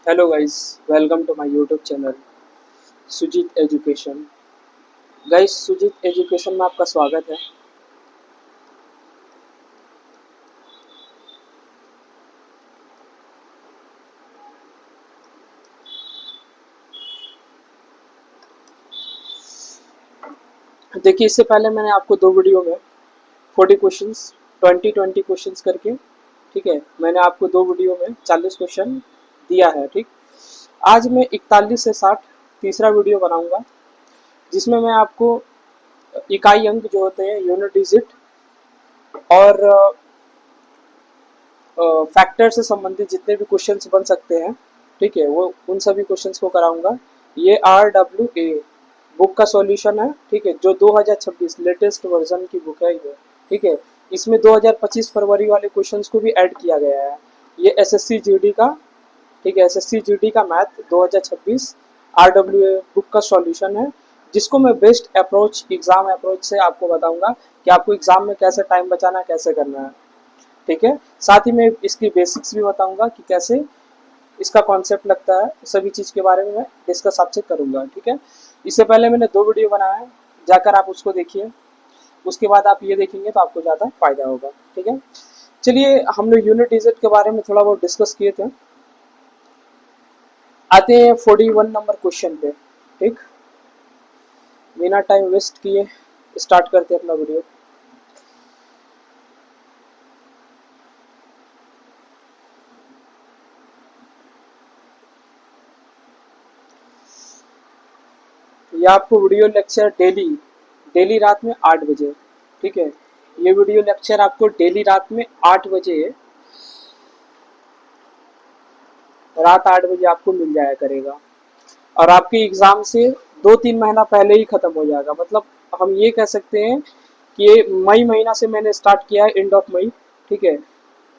Hello guys, welcome to my YouTube channel Sujeet education. Guys, Sujeet education में आपका स्वागत है। देखिए, इससे पहले मैंने आपको दो वीडियो में 40 क्वेश्चंस 20 क्वेश्चंस करके, ठीक है, मैंने आपको दो वीडियो में 40 क्वेश्चन दिया है। ठीक, आज मैं 41 से 60 तीसरा वीडियो बनाऊंगा, जिसमें मैं आपको इकाई अंक जो होते हैं, यूनिट डिजिट और फैक्टर से संबंधित जितने भी क्वेश्चंस बन सकते हैं, ठीक है, वो उन सभी क्वेश्चंस को कराऊंगा। ये RWA बुक का सॉल्यूशन है, ठीक है, जो 2026 लेटेस्ट वर्जन की बुक है ये, ठीक है। इसमें 2025 फरवरी वाले क्वेश्चंस को भी ऐड किया गया है। ये SSC GD का, ठीक है, SSC GD का मैथ 2026 RWA बुक का सॉल्यूशन है, जिसको मैं बेस्ट अप्रोच, एग्जाम अप्रोच से आपको बताऊंगा कि आपको एग्जाम में कैसे टाइम बचाना, कैसे करना है, ठीक है। साथ ही मैं इसकी बेसिक्स भी बताऊंगा कि कैसे इसका कॉन्सेप्ट लगता है, सभी चीज़ के बारे में मैं डिस्कस आपसे करूंगा, ठीक है। इससे पहले मैंने दो वीडियो बनाया है, जाकर आप उसको देखिए, उसके बाद आप ये देखेंगे तो आपको ज़्यादा फायदा होगा, ठीक है। चलिए, हम लोग यूनिट डिजिट के बारे में थोड़ा बहुत डिस्कस किए थे, आते हैं 41 नंबर क्वेश्चन पे। ठीक, बिना टाइम वेस्ट किए स्टार्ट करते हैं अपना वीडियो। ये आपको वीडियो लेक्चर डेली डेली रात में 8 बजे, ठीक है, ये वीडियो लेक्चर आपको डेली रात में 8 बजे, रात 8 बजे आपको मिल जाया करेगा। और आपके एग्ज़ाम से 2-3 महीना पहले ही ख़त्म हो जाएगा। मतलब हम ये कह सकते हैं कि ये मई महीना से मैंने स्टार्ट किया है, एंड ऑफ मई, ठीक है,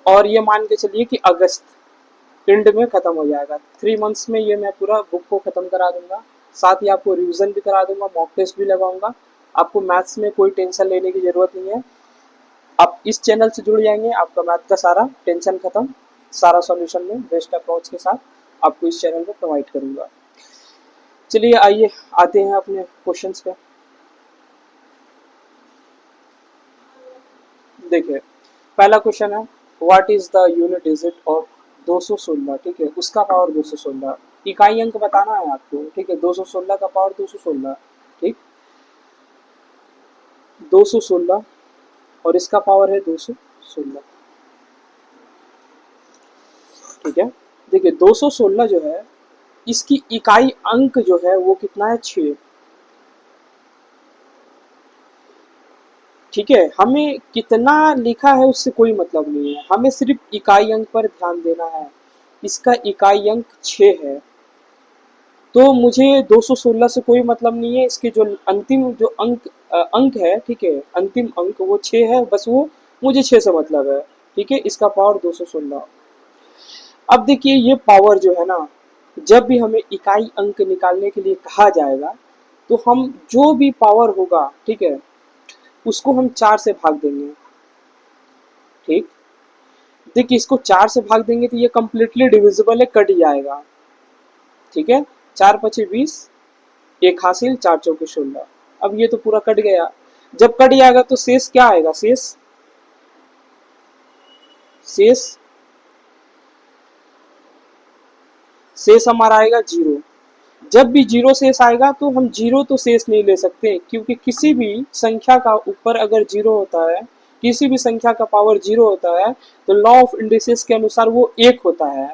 और ये मान के चलिए कि अगस्त एंड में ख़त्म हो जाएगा। 3 मंथ्स में ये मैं पूरा बुक को ख़त्म करा दूंगा। साथ ही आपको रिविज़न भी करा दूंगा, मॉक टेस्ट भी लगाऊंगा। आपको मैथ्स में कोई टेंशन लेने की ज़रूरत नहीं है। आप इस चैनल से जुड़ जाएंगे, आपका मैथ का सारा टेंशन खत्म, सारा सॉल्यूशन में बेस्ट अप्रोच के साथ आपको इस चैनल पर प्रोवाइड करूंगा। चलिए, आइए आते हैं अपने क्वेश्चंस पे। देखिए, पहला क्वेश्चन है, what is the unit digit of 216, ठीक है, उसका पावर 216, इकाई अंक बताना है आपको, ठीक है। 216 का पावर 216, ठीक, 216 और इसका पावर है 216, ठीक है। देखिए, 216 जो है, इसकी इकाई अंक जो है वो कितना है, 6, ठीक है। हमें कितना लिखा है उससे कोई मतलब नहीं है, हमें सिर्फ इकाई अंक पर ध्यान देना है। इसका इकाई अंक 6 है, तो मुझे 216 से कोई मतलब नहीं है। इसके जो अंतिम जो अंक है, ठीक है, अंतिम अंक वो 6 है, बस वो मुझे 6 से मतलब है, ठीक है। इसका पावर 216। अब देखिए, ये पावर जो है ना, जब भी हमें इकाई अंक निकालने के लिए कहा जाएगा, तो हम जो भी पावर होगा, ठीक है, उसको हम 4 से भाग देंगे, ठीक। देखिए, इसको 4 से भाग देंगे तो ये कंप्लीटली डिविजिबल है, कट जाएगा, ठीक है। 4×5 = 20, एक हासिल, 4×4 = 16। अब ये तो पूरा कट गया। जब कट जाएगा तो शेष क्या आएगा, शेष शेष शेष हमारा आएगा 0। जब भी 0 शेष आएगा तो हम 0 तो शेष नहीं ले सकते, क्योंकि किसी भी संख्या का ऊपर अगर 0 होता है, किसी भी संख्या का पावर 0 होता है, तो लॉ ऑफ इंडिसेस के अनुसार वो 1 होता है।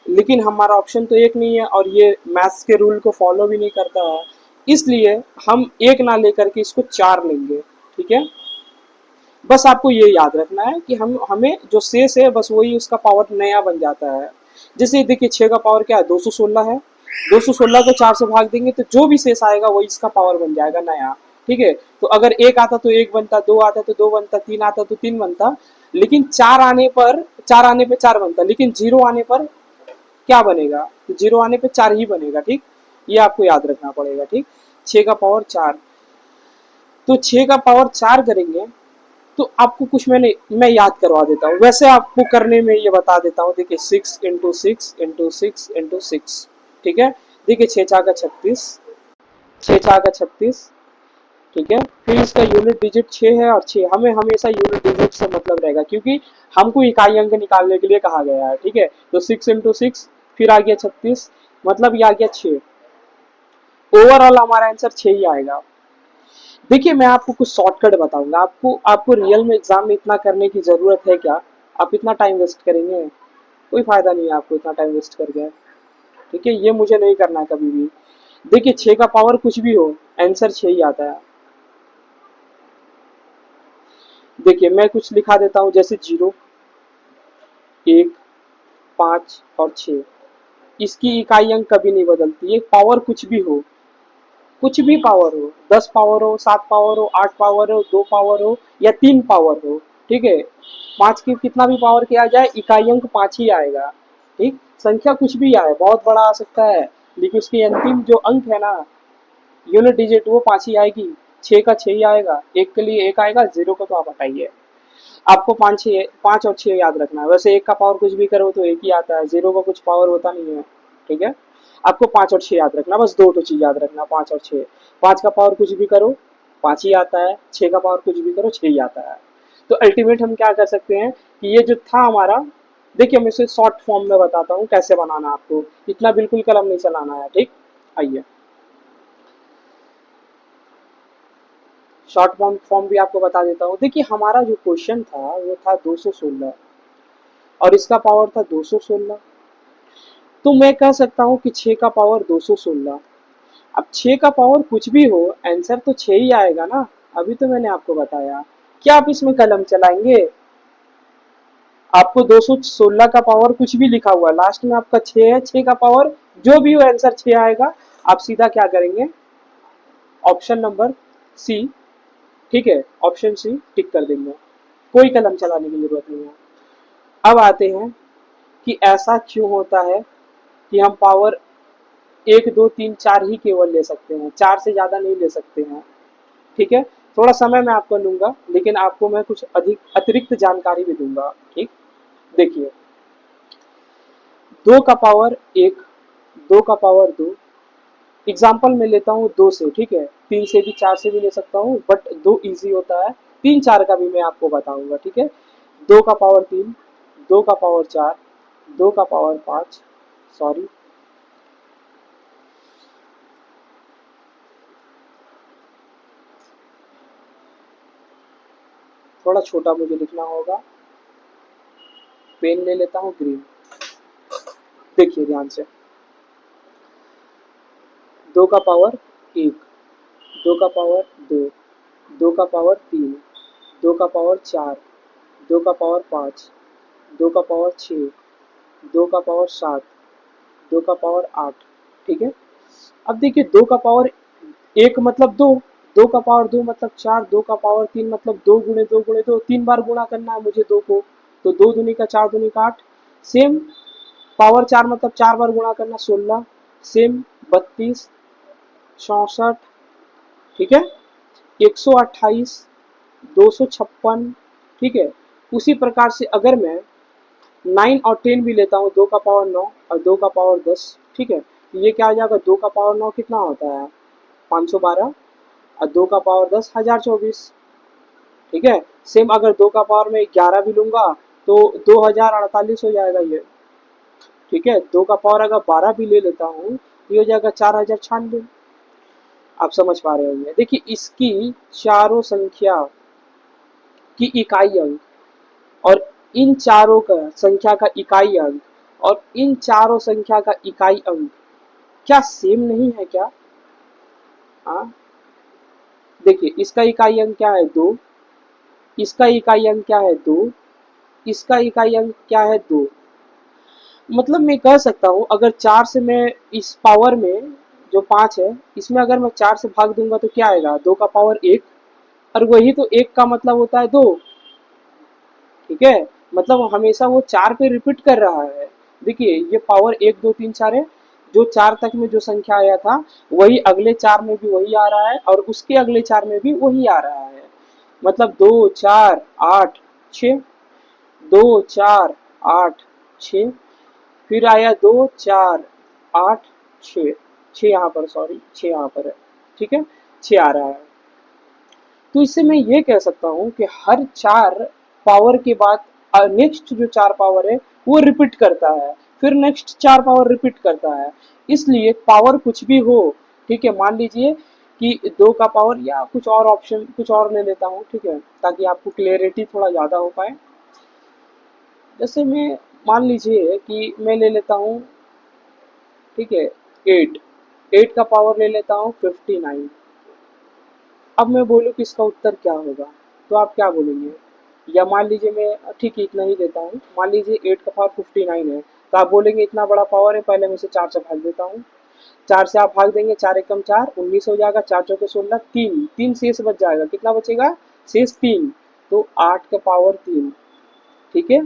लेकिन हमारा ऑप्शन तो 1 नहीं है, और ये मैथ्स के रूल को फॉलो भी नहीं करता है, इसलिए हम 1 ना लेकर के इसको 4 लेंगे, ठीक है। बस आपको ये याद रखना है कि हमें जो शेष है बस वही उसका पावर नया बन जाता है। जैसे देखिए, 6 का पावर क्या है, 216 है, 216 को 4 से भाग देंगे तो जो भी शेष आएगा वही इसका पावर बन जाएगा नया, ठीक है। तो अगर 1 आता तो 1 बनता, 2 आता तो 2 बनता, 3 आता तो 3 बनता, लेकिन 4 आने पे 4 बनता, लेकिन 0 आने पर क्या बनेगा, तो 0 आने पे 4 ही बनेगा, ठीक। ये आपको याद रखना पड़ेगा, ठीक। 6 का पावर 4, तो 6 का पावर 4 करेंगे तो आपको कुछ मैं याद करवा देता हूँ, वैसे आपको करने में ये बता देता हूँ। देखिए 6 × 6 × 6 × 6, ठीक है। देखिए 6 × 4 = 36, 6 × 4 = 36, ठीक है। फिर इसका यूनिट डिजिट 6 है और 6 हमें हमेशा यूनिट डिजिट से मतलब रहेगा, क्योंकि हमको इकाई अंक निकालने के लिए कहा गया है, ठीक है। तो 6 × 6, फिर आ गया 36, मतलब ये आ गया 6। ओवरऑल हमारा आंसर 6 ही आएगा। देखिए मैं आपको कुछ शॉर्टकट बताऊंगा, आपको रियल में एग्जाम में इतना करने की जरूरत है क्या? आप इतना टाइम वेस्ट करेंगे? कोई फायदा नहीं है आपको इतना टाइम वेस्ट करके, ठीक है। ये मुझे नहीं करना है कभी भी। देखिए 6 का पावर कुछ भी हो, आंसर 6 ही आता है। देखिए मैं कुछ लिखा देता हूँ, जैसे 0, 1, 5 और 6। इसकी इकाई अंक कभी नहीं बदलती, ये पावर कुछ भी हो, कुछ भी पावर हो, 10 पावर हो, 7 पावर हो, 8 पावर हो, 2 पावर हो या 3 पावर हो, ठीक है। 5 की कितना भी पावर किया जाए, इकाई अंक 5 ही आएगा, ठीक। संख्या कुछ भी आए, बहुत बड़ा आ सकता है, लेकिन उसकी अंतिम जो अंक है ना, यूनिट डिजिट, वो 5 ही आएगी। 6 का 6 ही आएगा, 1 के लिए 1 आएगा, 0 का तो आप हटाइए। आपको 5 और 6 याद रखना है। वैसे 1 का पावर कुछ भी करो तो 1 ही आता है, 0 का कुछ पावर होता नहीं है, ठीक है। आपको 5 और 6 याद रखना, बस दो चीज याद रखना, 5 और 6। 5 का पावर कुछ भी करो 5 ही आता है, 6 का पावर कुछ भी करो 6 ही आता है। तो अल्टीमेट हम क्या कर सकते हैं कि ये जो था हमारा, देखिए मैं इसे शॉर्ट फॉर्म में बताता हूँ कैसे बनाना, आपको इतना बिल्कुल कलम नहीं चलाना है, ठीक। आइए शॉर्ट फॉर्म भी आपको बता देता हूँ। देखिए हमारा जो क्वेश्चन था वो था 216 और इसका पावर था 216। तो मैं कह सकता हूँ कि 6 का पावर 216। अब 6 का पावर कुछ भी हो, आंसर तो 6 ही आएगा ना। अभी तो मैंने आपको बताया, क्या आप इसमें कलम चलाएंगे? आपको 216 का पावर कुछ भी लिखा हुआ है, लास्ट में आपका 6 है, 6 का पावर जो भी हो आंसर 6 आएगा। आप सीधा क्या करेंगे, ऑप्शन नंबर सी, ठीक है, ऑप्शन सी टिक कर देंगे, कोई कलम चलाने की जरूरत नहीं है। अब आते हैं कि ऐसा क्यों होता है कि हम पावर 1, 2, 3, 4 ही केवल ले सकते हैं, 4 से ज्यादा नहीं ले सकते हैं, ठीक है। थोड़ा समय मैं आपको लूंगा, लेकिन आपको मैं कुछ अधिक अतिरिक्त जानकारी भी दूंगा, ठीक। देखिए 2 का पावर 1, 2 का पावर 2, एग्जाम्पल में लेता हूँ 2 से, ठीक है। 3 से भी 4 से भी ले सकता हूँ, बट 2 इजी होता है, 3 4 का भी मैं आपको बताऊंगा, ठीक है। 2 का पावर 3, 2 का पावर 4, 2 का पावर 5, सॉरी, थोड़ा छोटा मुझे लिखना होगा, पेन ले लेता हूँ ग्रीन। देखिए ध्यान से, 2 का पावर 1, 2 का पावर 2, 2 का पावर 3, 2 का पावर 4, 2 का पावर 5, 2 का पावर 6, 2 का पावर 7, 2 का पावर 8, ठीक है। अब देखिए 2 का पावर 1 मतलब 2, 2 का पावर 2 मतलब 4, 2 का पावर 3 मतलब 2 गुणे 2 गुणे 2, 3 बार गुणा करना है मुझे 2 को, तो 2 दूनी का 4 दूनी का 8। सेम पावर 4 मतलब 4 बार गुणा करना 16, सेम 32, 64, ठीक है, 128, 256, ठीक है। उसी प्रकार से अगर मैं 9 और 10 भी लेता हूँ, 2 का पावर 9 और 2 का पावर 10, ठीक है, तो ये क्या आ जाएगा, 2 का पावर 9 कितना होता है, 512, और 2 का पावर 10 1024, ठीक है। सेम अगर 2 का पावर में 11 भी लूंगा तो 2048 हो जाएगा ये, ठीक है। 2 का पावर अगर 12 भी ले लेता हूँ तो ये हो जाएगा 4096। आप समझ पा रहे होंगे। देखिए इसकी चारों संख्या की इकाई अंक और इन चारों का संख्या का इकाई अंक और इन चारों संख्या का इकाई अंक क्या सेम नहीं है क्या? हाँ, देखिए इसका इकाई अंक क्या है 2, इसका इकाई अंक क्या है 2, इसका इकाई अंक क्या है 2। मतलब मैं कह सकता हूँ अगर 4 से मैं इस पावर में जो 5 है इसमें अगर मैं 4 से भाग दूंगा तो क्या आएगा, 2 का पावर 1, और वही तो 1 का मतलब होता है 2, ठीक है। मतलब हमेशा वो 4 पे रिपीट कर रहा है। देखिए ये पावर 1 2 3 4 है, जो 4 तक में जो संख्या आया था वही अगले 4 में भी वही आ रहा है और उसके अगले 4 में भी वही आ रहा है। मतलब 2 4 8 6, 2 4 8 6, फिर आया 2 4 8 6, 6 यहाँ पर, सॉरी 6 यहाँ पर है, ठीक है, 6 आ रहा है। तो इससे मैं ये कह सकता हूँ कि हर 4 पावर के बाद नेक्स्ट जो 4 पावर है वो रिपीट करता है, फिर नेक्स्ट 4 पावर रिपीट करता है। इसलिए पावर कुछ भी हो, ठीक है, मान लीजिए कि 2 का पावर या कुछ और ऑप्शन कुछ और ले लेता हूँ, ठीक है, ताकि आपको क्लियरिटी थोड़ा ज़्यादा हो पाए। जैसे मैं मान लीजिए कि मैं ले लेता हूँ, ठीक है, 8, 8 का पावर ले लेता हूँ 59। अब मैं बोलूँ कि इसका उत्तर क्या होगा, तो आप क्या बोलेंगे? या मान लीजिए मैं ठीक है इतना ही लेता हूँ, मान लीजिए 8 का पावर 59 है, तो आप बोलेंगे इतना बड़ा पावर है, पहले मैं इसे 4 से भाग देता हूँ। 4 से आप भाग देंगे, 4 एकम 4, 19 हो जाएगा, 4 चौके 16, 3 3 शेष बच जाएगा, कितना बचेगा? शेष 3, तो 8 का पावर 3, ठीक है,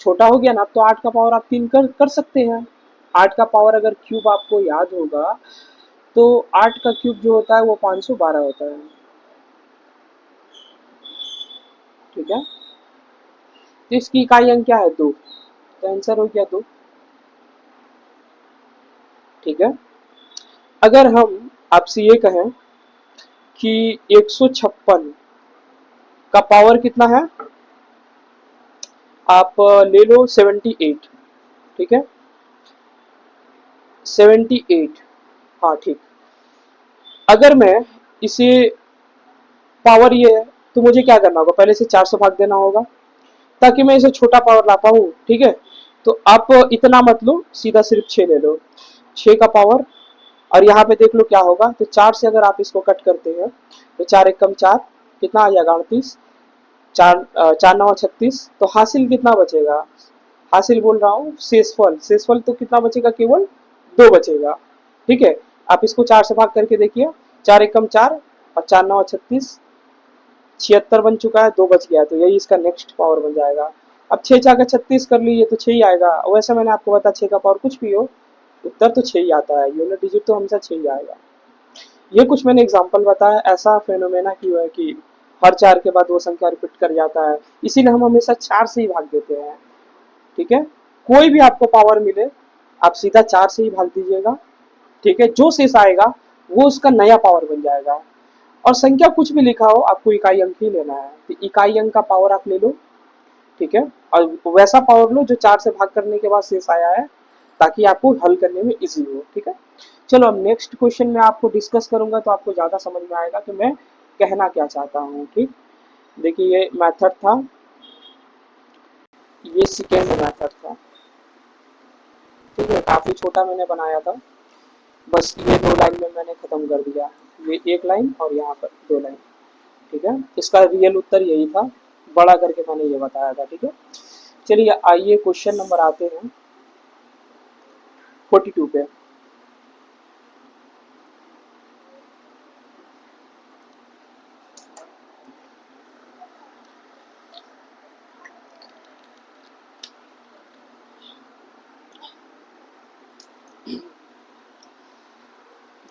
छोटा हो गया ना। अब तो 8 का पावर आप 3 कर सकते हैं। 8 का पावर अगर क्यूब आपको याद होगा, तो 8 का क्यूब जो होता है वो 512 होता है, ठीक है। तो इसकी इकाई अंक क्या है? 2, तो आंसर हो गया 2, ठीक है। अगर हम आपसे ये कहें कि 156 का पावर कितना है, आप ले लो 78, ठीक है, 78, हाँ ठीक। अगर मैं इसे पावर ये है, तो मुझे क्या करना होगा? पहले से 4 से भाग देना होगा, ताकि मैं इसे छोटा पावर ला पाऊँ, ठीक है। तो आप इतना मत लो, सीधा सिर्फ 6 ले लो, 6 का पावर, और यहाँ पे देख लो क्या होगा। तो 4 से अगर आप इसको कट करते हैं, तो 4 एकम 4, कितना आ जाएगा? 38, 4 4 9 36, तो हासिल कितना बचेगा? हासिल बोल रहा हूँ शेषफल, शेषफल तो कितना बचेगा? केवल 2 बचेगा, ठीक है। आप इसको 4 से भाग करके देखिए, 4 एकम 4 और 4 9 36, 76 बन चुका है, 2 बच गया, तो यही इसका नेक्स्ट पावर बन जाएगा। अब 6 4 का 36 कर लीजिए, तो 6 ही आएगा। वैसे मैंने आपको बताया 6 का पावर कुछ भी हो, उत्तर तो 6 ही आता है, यूनिट डिजिट तो हमेशा 6 ही आएगा। ये कुछ मैंने एग्जांपल बताया, ऐसा फेनोमेना क्यों है कि हर 4 के बाद वो संख्या रिपीट कर जाता है, इसीलिए हम हमेशा 4 से ही भाग देते हैं, ठीक है। कोई भी आपको पावर मिले, आप सीधा 4 से ही भाग दीजिएगा, ठीक है। जो शेष आएगा वो उसका नया पावर बन जाएगा। और संख्या कुछ भी लिखा हो, आपको इकाई अंक ही लेना है, तो इकाई अंक का पावर आप ले लो, ठीक है। और वैसा पावर लो जो 4 से भाग करने के बाद शेष आया है, ताकि आपको हल करने में इजी हो, ठीक है। चलो अब नेक्स्ट क्वेश्चन में आपको डिस्कस करूंगा, तो आपको ज़्यादा समझ में आएगा कि मैं कहना क्या चाहता हूँ, ठीक। देखिए ये मेथड था, ये सेकेंड मेथड था, ठीक है। काफ़ी छोटा मैंने बनाया था, बस ये 2 लाइन में मैंने ख़त्म कर दिया, ये 1 लाइन और यहाँ पर 2 लाइन, ठीक है। इसका रियल उत्तर यही था, बड़ा करके मैंने ये बताया था, ठीक है। चलिए आइए क्वेश्चन नंबर आते हैं 42 पे।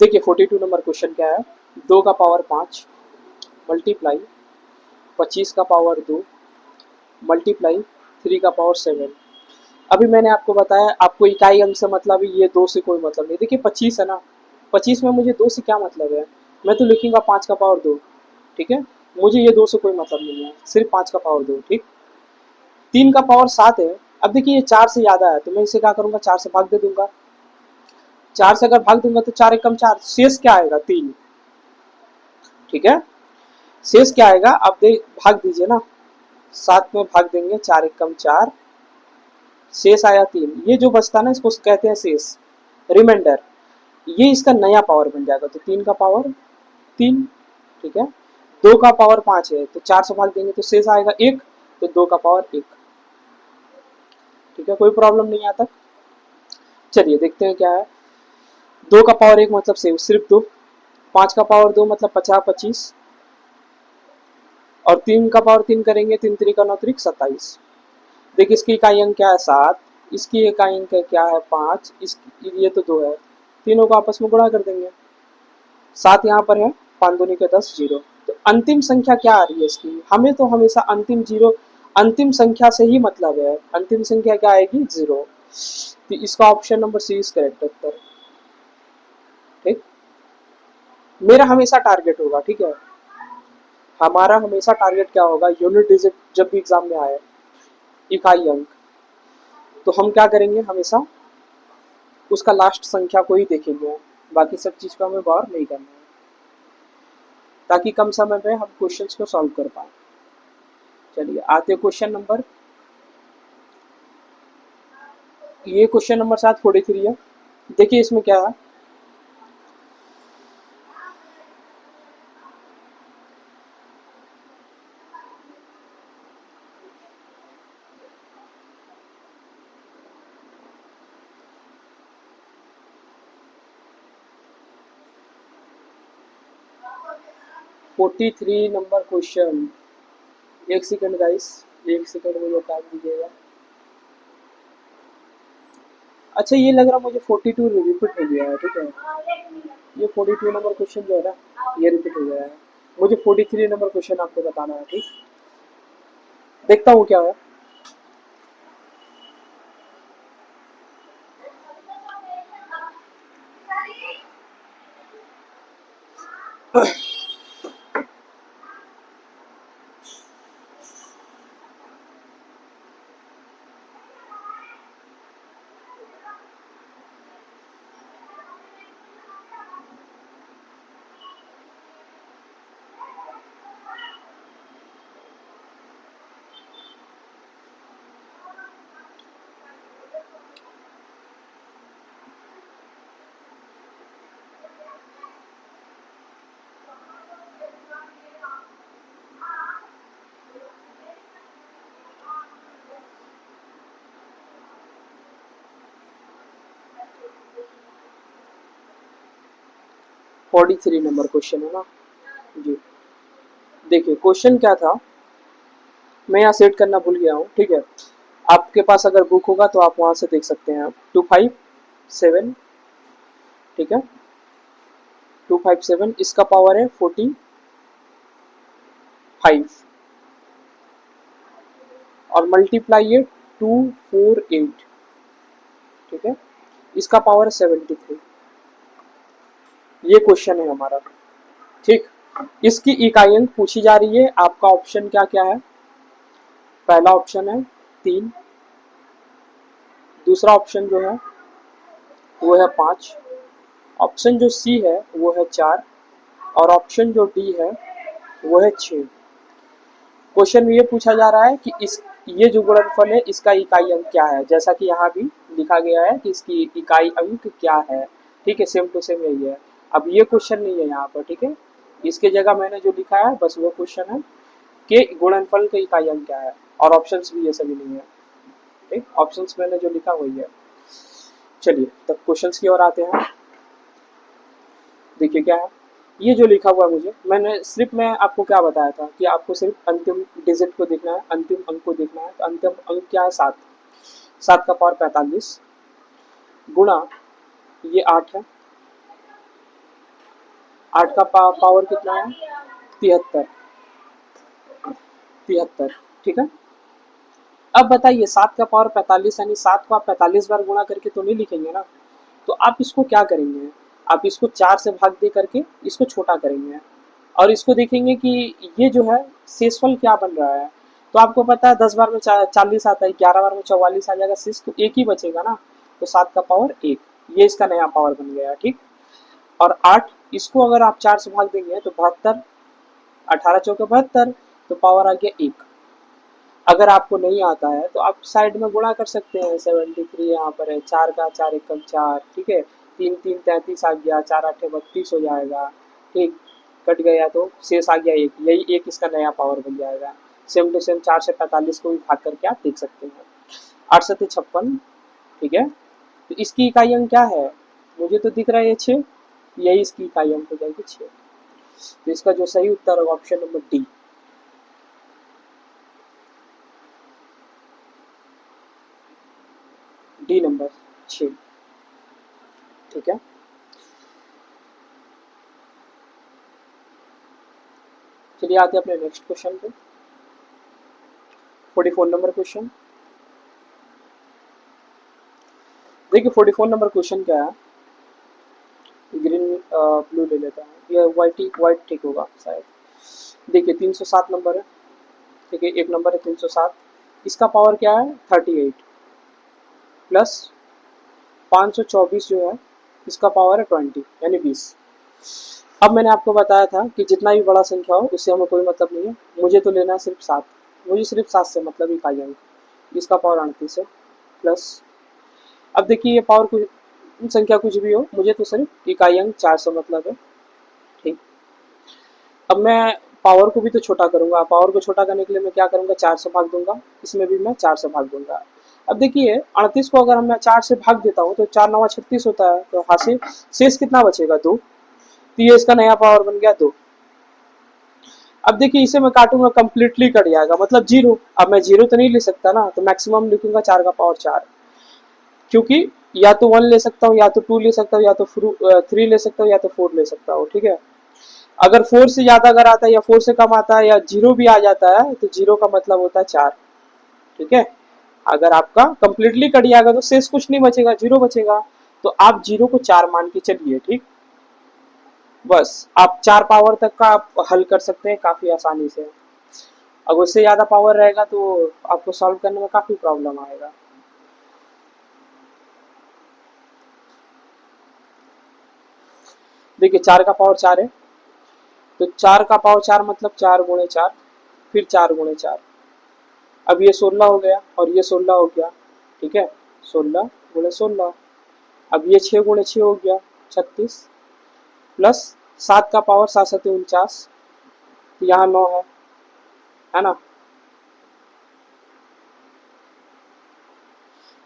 देखिए 42 नंबर क्वेश्चन क्या है? 2 का पावर 5 मल्टीप्लाई 25 का पावर 2 मल्टीप्लाई 3 का पावर 7। अभी मैंने आपको बताया, आपको इकाई अंक से मतलब है, ये 2 से कोई मतलब नहीं। देखिए 25 है ना, 25 में मुझे 2 से क्या मतलब है? मैं तो लिखूंगा 5 का पावर 2, ठीक है। मुझे ये 2 से कोई मतलब नहीं है, सिर्फ 5 का पावर 2, ठीक। 3 का पावर 7 है। अब देखिए ये 4 से ज़्यादा है, तो मैं इसे क्या करूँगा? 4 से भाग दे दूंगा। 4 से अगर भाग दूंगा तो 4 एकम 4, शेष क्या आएगा? 3, ठीक है। शेष क्या आएगा? आप दे भाग दीजिए ना, 7 में भाग देंगे, 4 एकम 4, शेष आया 3। ये जो बचता ना, इसको कहते हैं शेष, रिमाइंडर। ये इसका नया पावर बन जाएगा, तो 3 का पावर 3, ठीक है। 2 का पावर 5 है, तो 4 से भाग देंगे तो शेष आएगा 1, तो 2 का पावर 1, ठीक है। कोई प्रॉब्लम नहीं आता। चलिए देखते हैं क्या है। 2 का पावर 1 मतलब सिर्फ 2, 5 का पावर 2 मतलब 50 25, और 3 का पावर 3 करेंगे, 3 3 का 9 3 27। देखिए इसकी इकाई अंक क्या है? 7, इसकी इकाई अंक क्या है? 5, इसकी ये तो 2 है, तीनों को आपस में गुणा कर देंगे। 7 यहाँ पर है, 5 दूनी के 10, 0, तो अंतिम संख्या क्या आ रही है इसकी, हमें तो हमेशा अंतिम जीरो, अंतिम संख्या से ही मतलब है, अंतिम संख्या क्या आएगी, जीरो। तो इसका option number C is correct उत्तर। ठीक, मेरा हमेशा टारगेट होगा, ठीक है, हमारा हमेशा टारगेट क्या होगा, यूनिट डिजिट जब भी एग्जाम में आए, इकाई अंक, तो हम क्या करेंगे, हमेशा उसका लास्ट संख्या को ही देखेंगे, बाकी सब चीज पर हमें गौर नहीं करना है, ताकि कम समय में हम क्वेश्चंस को सॉल्व कर पाए। चलिए आते क्वेश्चन नंबर, ये क्वेश्चन नंबर 43 है। देखिए इसमें क्या है, फोर्टी थ्री नंबर क्वेश्चन। एक सेकंड गाइस, एक सेकंड मुझे टाइम दीजिएगा। अच्छा ये लग रहा मुझे 42 रिपीट हो गया है, ठीक है, ये 42 नंबर क्वेश्चन जो है ना, ये रिपीट हो गया है। मुझे 43 नंबर क्वेश्चन आपको बताना है, ठीक, देखता हूँ क्या है। फोर्टी थ्री नंबर क्वेश्चन है ना जी। देखिए क्वेश्चन क्या था, मैं यहाँ सेट करना भूल गया हूँ, ठीक है, आपके पास अगर बुक होगा तो आप वहां से देख सकते हैं। 257, ठीक है, 257 इसका पावर है 45 और मल्टीप्लाई है 248, ठीक है, इसका पावर है 73। ये क्वेश्चन है हमारा, ठीक, इसकी इकाई अंक पूछी जा रही है। आपका ऑप्शन क्या क्या है, पहला ऑप्शन है 3, दूसरा ऑप्शन जो है वो है 5, ऑप्शन जो सी है वो है 4 और ऑप्शन जो डी है वो है 6। क्वेश्चन में ये पूछा जा रहा है कि इस, ये जो गुणनफल है इसका इकाई अंक क्या है, जैसा कि यहाँ भी लिखा गया है कि इसकी इकाई अंक क्या है, ठीक है, सेम टू सेम यही है। अब ये क्वेश्चन नहीं है यहाँ पर, ठीक है, इसके जगह मैंने जो लिखा है बस वो क्वेश्चन है कि गुणनफल का इकाई अंक क्या है, और ऑप्शंस भी ये सभी नहीं है, ठीक, ऑप्शंस मैंने जो लिखा वही है। चलिए तब क्वेश्चंस की ओर आते हैं। देखिए क्या है, ये जो लिखा हुआ है, मुझे, मैंने सिर्फ, मैं आपको क्या बताया था कि आपको सिर्फ अंतिम डिजिट को देखना है, अंतिम अंक को देखना है। तो अंतिम अंक क्या है, 7, 7 का पावर 45 गुणा ये 8 है, 8 का पावर कितना है, 73, 73, ठीक है। अब बताइए 7 का पावर 45 यानी 7 को आप 45 बार गुणा करके तो नहीं लिखेंगे ना, तो आप इसको क्या करेंगे, आप इसको 4 से भाग दे करके इसको छोटा करेंगे और इसको देखेंगे कि ये जो है शेषफल क्या बन रहा है। तो आपको पता है 10 बार में 40 आता है, 11 बार में 44 आ जाएगा, शेष तो एक ही बचेगा ना, तो 7 का पावर 1, ये इसका नया पावर बन गया, ठीक। और 8, इसको अगर आप 4 से भाग देंगे तो 72, 18 चौके 72, तो पावर आ गया 1। अगर आपको नहीं आता है तो आप साइड में गुणा कर सकते हैं, 73 यहाँ पर है, 4 का 4 एकम 4, ठीक है, 3 3 33 आ गया, 4 8 32 हो जाएगा, ठीक, कट गया तो शेष आ गया 1, यही 1 इसका नया पावर बन जाएगा। सेम टू सेम 4 से 45 को भी भाग करके आप देख सकते हैं, 8 7 56, ठीक है। तो इसकी इकाई अंक क्या है, मुझे तो दिख रहा है ये 6, यही इसकी इकाई अंक हो जाएगी 6। तो इसका जो सही उत्तर होगा option number D, D number 6, ठीक है। चलिए आते हैं अपने नेक्स्ट क्वेश्चन पे। 44 नंबर क्वेश्चन। देखिए 44 नंबर क्वेश्चन क्या है, ग्रीन ब्लू ले लेता हूँ या वाइट ठीक होगा शायद। देखिए 307 नंबर है, ठीक है, एक नंबर है 307। इसका पावर क्या है 38 प्लस 524 जो है इसका पावर है 20 यानी 20। अब मैंने आपको बताया था कि जितना भी बड़ा संख्या हो उससे हमें कोई मतलब नहीं है, मुझे तो लेना है सिर्फ 7, मुझे सिर्फ 7 से मतलब इकाई अंक। इसका पावर 38 है प्लस, अब देखिए ये पावर कुछ संख्या कुछ भी हो, मुझे तो सिर्फ इकाई अंक 4 से मतलब है, ठीक। अब मैं पावर को भी तो छोटा करूंगा, पावर को छोटा करने के लिए मैं क्या करूंगा 4 से भाग दूंगा, इसमें भी मैं 4 से भाग दूंगा। अब देखिए 38 को अगर मैं 4 से भाग देता हूँ तो 4 9 36 होता है, तो यहाँ से शेष कितना बचेगा 2, तो ये इसका नया पावर बन गया 2। अब देखिए इसे मैं काटूंगा कंप्लीटली कट जाएगा मतलब 0। अब मैं 0 तो नहीं ले सकता ना, तो मैक्सिमम लिखूंगा 4 का पावर 4, क्योंकि या तो 1 ले सकता हूँ या तो 2 ले सकता हूँ या तो 3 ले सकता हूँ या तो 4 ले सकता हूँ, ठीक है। अगर 4 से ज्यादा अगर आता है या 4 से कम आता है या 0 भी आ जाता है तो 0 का मतलब होता है 4, ठीक है। अगर आपका कंप्लीटली कट जाएगा तो शेष कुछ नहीं बचेगा, 0 बचेगा। तो आप 0 को 4 मान के चलिए, ठीक। बस आप 4 पावर तक का आप हल कर सकते हैं काफी आसानी से। अगर उससे ज्यादा पावर रहेगा तो आपको सॉल्व करने में काफी प्रॉब्लम आएगा। देखिए 4 का पावर 4 है, तो 4 का पावर 4 मतलब 4 गुणे 4, फिर 4 गुणे 4। अब ये 16 हो गया और ये 16 हो गया, ठीक है, 16 गुणे 16। अब ये 6 गुणे 6 हो गया 36, प्लस 7 का पावर 7 7 49, तो यहाँ 9 है ना।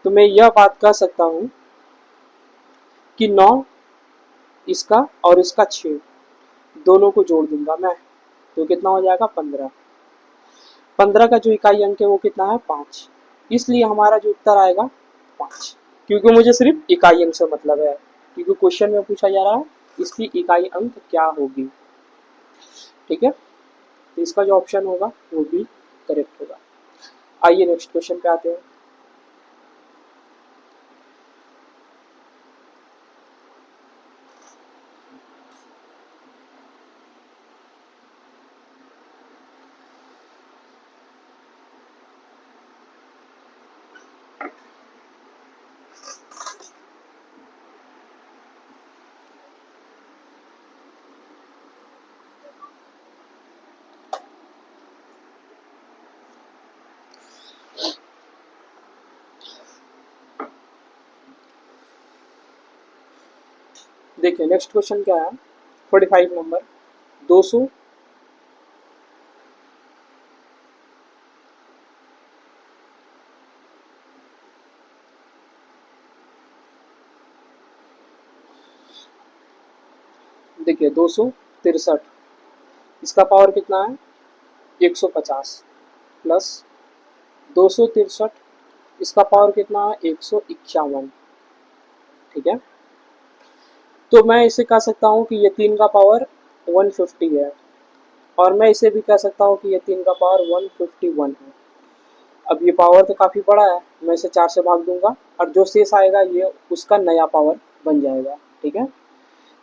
तो मैं यह बात कह सकता हूँ कि 9 इसका और इसका 6 दोनों को जोड़ दूंगा मैं, तो कितना हो जाएगा 15। 15 का जो इकाई अंक है वो कितना है 5, इसलिए हमारा जो उत्तर आएगा 5, क्योंकि मुझे सिर्फ इकाई अंक से मतलब है, क्योंकि क्वेश्चन में पूछा जा रहा है इसकी इकाई अंक क्या होगी, ठीक है। तो इसका जो ऑप्शन होगा वो भी करेक्ट होगा। आइए नेक्स्ट क्वेश्चन पे आते हैं। देखिए नेक्स्ट क्वेश्चन क्या है 45 नंबर। 200 देखिए 263 इसका पावर कितना है 150 प्लस 263 इसका पावर कितना है 151, ठीक है। तो मैं इसे कह सकता हूँ कि ये 3 का पावर 150 है, और मैं इसे भी कह सकता हूँ कि ये 3 का पावर 151 है। अब ये पावर तो काफ़ी बड़ा है, मैं इसे 4 से भाग दूंगा और जो शेष आएगा ये उसका नया पावर बन जाएगा, ठीक है।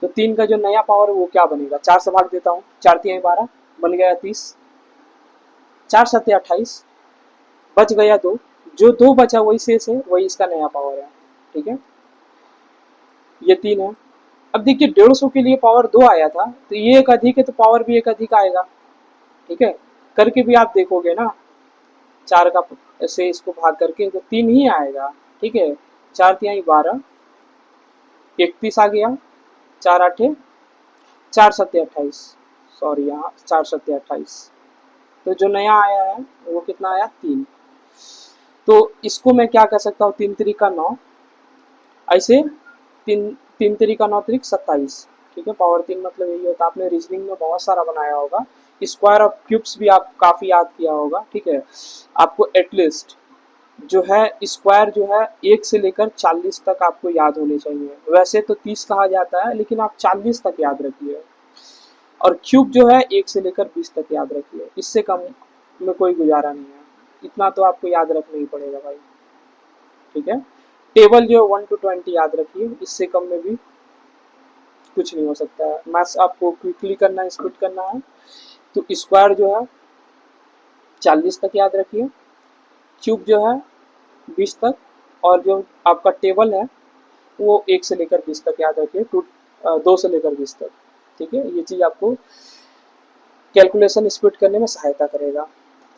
तो 3 का जो नया पावर है वो क्या बनेगा, 4 से भाग देता हूँ, 4 3 12 बन गया 30, 4 7 28, बच गया 2, जो 2 बचा वही शेष है, वही इसका नया पावर है, ठीक है। ये 3 है। अब देखिए 150 के लिए पावर 2 आया था, तो ये एक अधिक है तो पावर भी एक अधिक आएगा, ठीक है। करके भी आप देखोगे ना 4 का से इसको भाग करके तो 3 ही आएगा, ठीक है। 4 3 12, 31 आ गया, 4 8 4 7 28, सॉरी यहाँ 4 7 28। तो जो नया आया है वो कितना आया 3। तो इसको मैं क्या कर सकता हूँ 3 3 का 9, ऐसे 3 3 3 का 9 3 27, ठीक है। पावर 3 मतलब यही होता है, आपने रीजनिंग में बहुत सारा बनाया होगा, स्क्वायर ऑफ क्यूब्स भी आप काफ़ी याद किया होगा, ठीक है। आपको एटलीस्ट जो है स्क्वायर जो है 1 से लेकर 40 तक आपको याद होने चाहिए, वैसे तो 30 कहा जाता है लेकिन आप 40 तक याद रखिए। और क्यूब जो है 1 से लेकर 20 तक याद रखिए, इससे कम में कोई गुजारा नहीं है, इतना तो आपको याद रखना ही पड़ेगा भाई, ठीक है। टेबल जो है 1 to 20 याद रखिए, इससे कम में भी कुछ नहीं हो सकता है। मैथ्स आपको क्विकली करना है, स्पीड करना है, तो स्क्वायर जो है 40 तक याद रखिए, क्यूब जो है 20 तक, और जो आपका टेबल है वो 1 से लेकर 20 तक याद रखिए, 2 से लेकर 20 तक, ठीक है। ये चीज़ आपको कैलकुलेशन स्पीड करने में सहायता करेगा।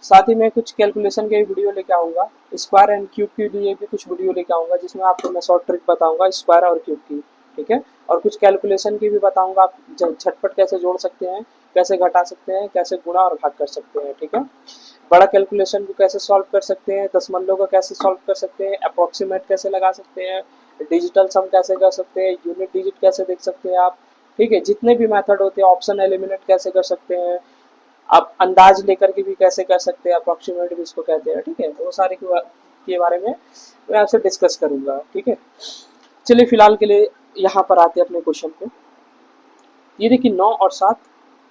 साथ ही मैं कुछ कैलकुलेशन के वीडियो लेके आऊँगा, स्क्वायर एंड क्यूब के लिए भी कुछ वीडियो लेके आऊँगा, जिसमें आपको मैं शॉर्ट ट्रिक बताऊँगा स्क्वायर और क्यूब की, ठीक है। और कुछ कैलकुलेशन की भी बताऊँगा, आप झटपट कैसे जोड़ सकते हैं, कैसे घटा सकते हैं, कैसे गुणा और भाग कर सकते हैं, ठीक है। बड़ा कैलकुलेशन को कैसे सॉल्व कर सकते हैं, दशमलव का कैसे सॉल्व कर सकते हैं, अप्रोक्सीमेट कैसे लगा सकते हैं, डिजिटल सम कैसे कर सकते हैं, यूनिट डिजिट कैसे देख सकते हैं आप, ठीक है। जितने भी मेथड होते हैं, ऑप्शन एलिमिनेट कैसे कर सकते हैं आप, अंदाज लेकर के भी कैसे कर सकते हैं, अप्रोक्सीमेट भी इसको कहते हैं, ठीक है। तो वो सारे के बारे में मैं आपसे डिस्कस करूंगा, ठीक है। चलिए फिलहाल के लिए यहाँ पर आते हैं अपने क्वेश्चन पे। ये देखिए 9 और 7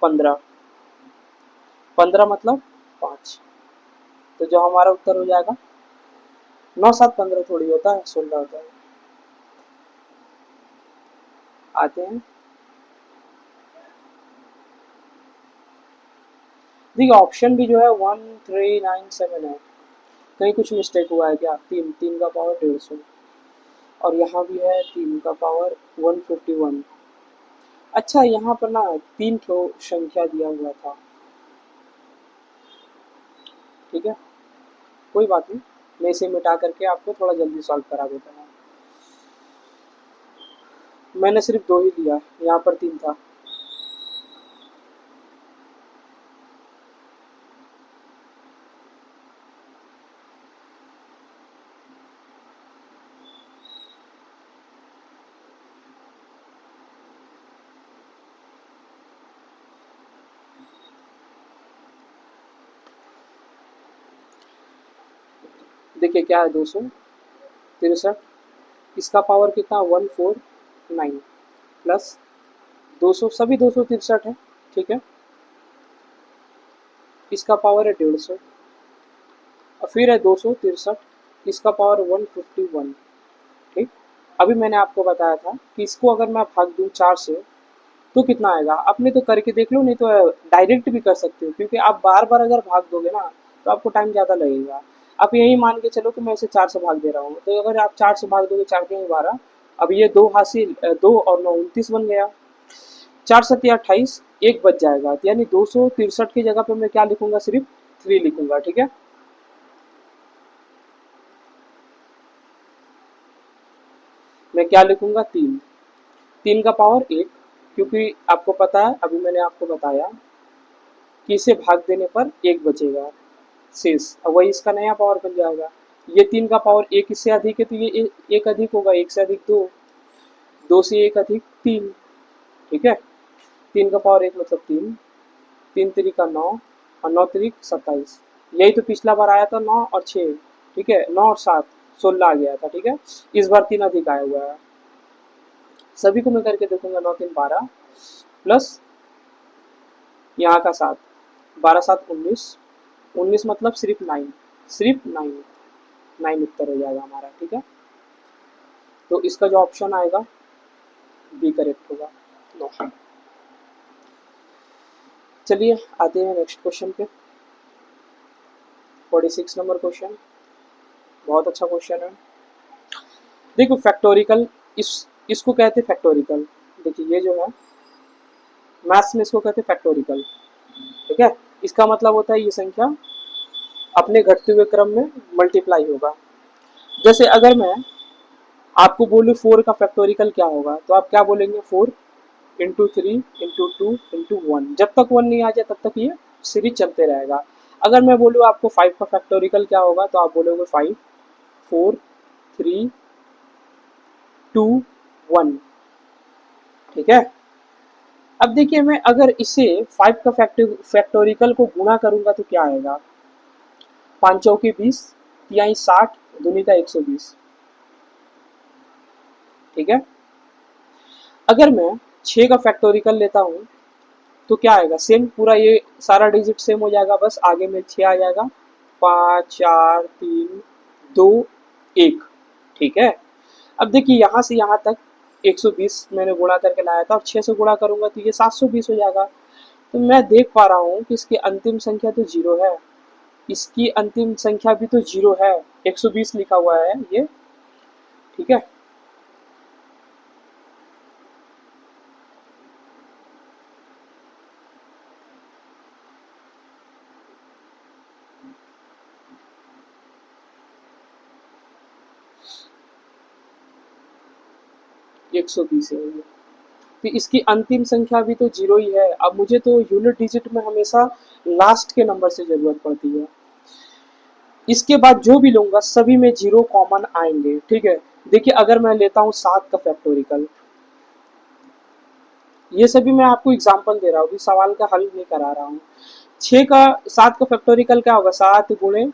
15, 15 मतलब 5, तो जो हमारा उत्तर हो जाएगा 9 7 15 थोड़ी होता है, 16 होता है। आते हैं, देखिए ऑप्शन भी जो है 1397 है, कहीं कुछ मिस्टेक हुआ है क्या, 3 3 का पावर 150, और यहाँ भी है 3 का पावर 151। अच्छा यहाँ पर ना 3 ठो संख्या दिया हुआ था, ठीक है, कोई बात नहीं, मैं इसे मिटा करके आपको थोड़ा जल्दी सॉल्व करा देता हूँ। मैंने सिर्फ 2 ही लिया, यहाँ पर 3 था। देखिए क्या है 263, इसका पावर कितना 149 प्लस 200, सभी 263 है, ठीक है। इसका पावर है 150, और फिर है 263, इसका पावर 151, ठीक। अभी मैंने आपको बताया था कि इसको अगर मैं भाग दूं 4 से तो कितना आएगा, आपने तो करके देख लो, नहीं तो डायरेक्ट भी कर सकते हो, क्योंकि आप बार बार अगर भाग दोगे ना तो आपको टाइम ज़्यादा लगेगा। आप यही मान के चलो कि मैं इसे 4 से भाग दे रहा हूँ, तो अगर आप 4 से भाग दोगे, 4 के 12, अब ये 2 हासिल, 2 और 9 29 बन गया, 4 सत्या 28, एक बच जाएगा, यानी 263 की जगह पे मैं क्या लिखूंगा, सिर्फ 3 लिखूंगा, ठीक है। मैं क्या लिखूंगा, 3, 3 का पावर 1, क्योंकि आपको पता है, अभी मैंने आपको बताया कि इसे भाग देने पर 1 बचेगा शेष, अब वही इसका नया पावर बन जाएगा। ये 3 का पावर 1 इससे अधिक है, तो ये 1 अधिक होगा, 1 से अधिक 2, 2 से 1 अधिक 3, ठीक है। 3 का पावर 1 मतलब 3, 3 3 9, और 9 3 27, यही तो पिछला बार आया था 9 और 6, ठीक है, 9 और 7 16 आ गया था, ठीक है। इस बार 3 अधिक आया हुआ है, सभी को मैं करके देखूंगा, 9 3 12 प्लस यहाँ का 7, 12 7 19, 19 मतलब सिर्फ 9, सिर्फ 9, 9 उत्तर हो जाएगा हमारा, ठीक है। तो इसका जो ऑप्शन आएगा बी करेक्ट होगा, 9। चलिए आते हैं नेक्स्ट क्वेश्चन पे, 46 नंबर क्वेश्चन, बहुत अच्छा क्वेश्चन है। देखो फैक्टोरिकल, इसको कहते हैं फैक्टोरिकल, देखिए ये जो है मैथ्स में इसको कहते हैं फैक्टोरिकल, ठीक है। इसका मतलब होता है ये संख्या अपने घटते हुए क्रम में मल्टीप्लाई होगा। जैसे अगर मैं आपको बोलूँ 4 का फैक्टोरिकल क्या होगा, तो आप क्या बोलेंगे, 4 इंटू 3 इंटू 2 इंटू 1, जब तक 1 नहीं आ जाए तब तक ये सीरीज चलते रहेगा। अगर मैं बोलूँ आपको 5 का फैक्टोरिकल क्या होगा, तो आप बोलोगे 5 4 3 2 1, ठीक है। अब देखिए मैं अगर इसे 5 का फैक्टोरिकल को गुणा करूंगा तो क्या आएगा, 5 चौके 20, तिहाई 60, दुनिता 120, ठीक है। अगर मैं 6 का फैक्टोरिकल लेता हूं तो क्या आएगा, सेम पूरा ये सारा डिजिट सेम हो जाएगा, बस आगे में 6 आ जाएगा, 5 4 3 2 1। ठीक है, अब देखिए यहाँ से यहाँ तक 120 मैंने गुणा करके लाया था, और 6 से गुणा करूंगा तो ये 720 हो जाएगा। तो मैं देख पा रहा हूँ कि इसकी अंतिम संख्या तो जीरो है, इसकी अंतिम संख्या भी तो जीरो है, 120 लिखा हुआ है ये। ठीक है, 120 है ये, तो इसकी अंतिम संख्या भी तो जीरो ही है। अब मुझे तो यूनिट डिजिट में हमेशा लास्ट के नंबर से जरूरत पड़ती है, इसके बाद जो भी लूंगा सभी में जीरो कॉमन आएंगे। ठीक है, देखिए अगर मैं लेता हूँ 7 का फैक्टोरिकल, ये सभी मैं आपको एग्जांपल दे रहा हूँ, अभी सवाल का हल नहीं करा रहा हूँ। 6 का 7 का फैक्टोरिकल क्या होगा, 7 गुणे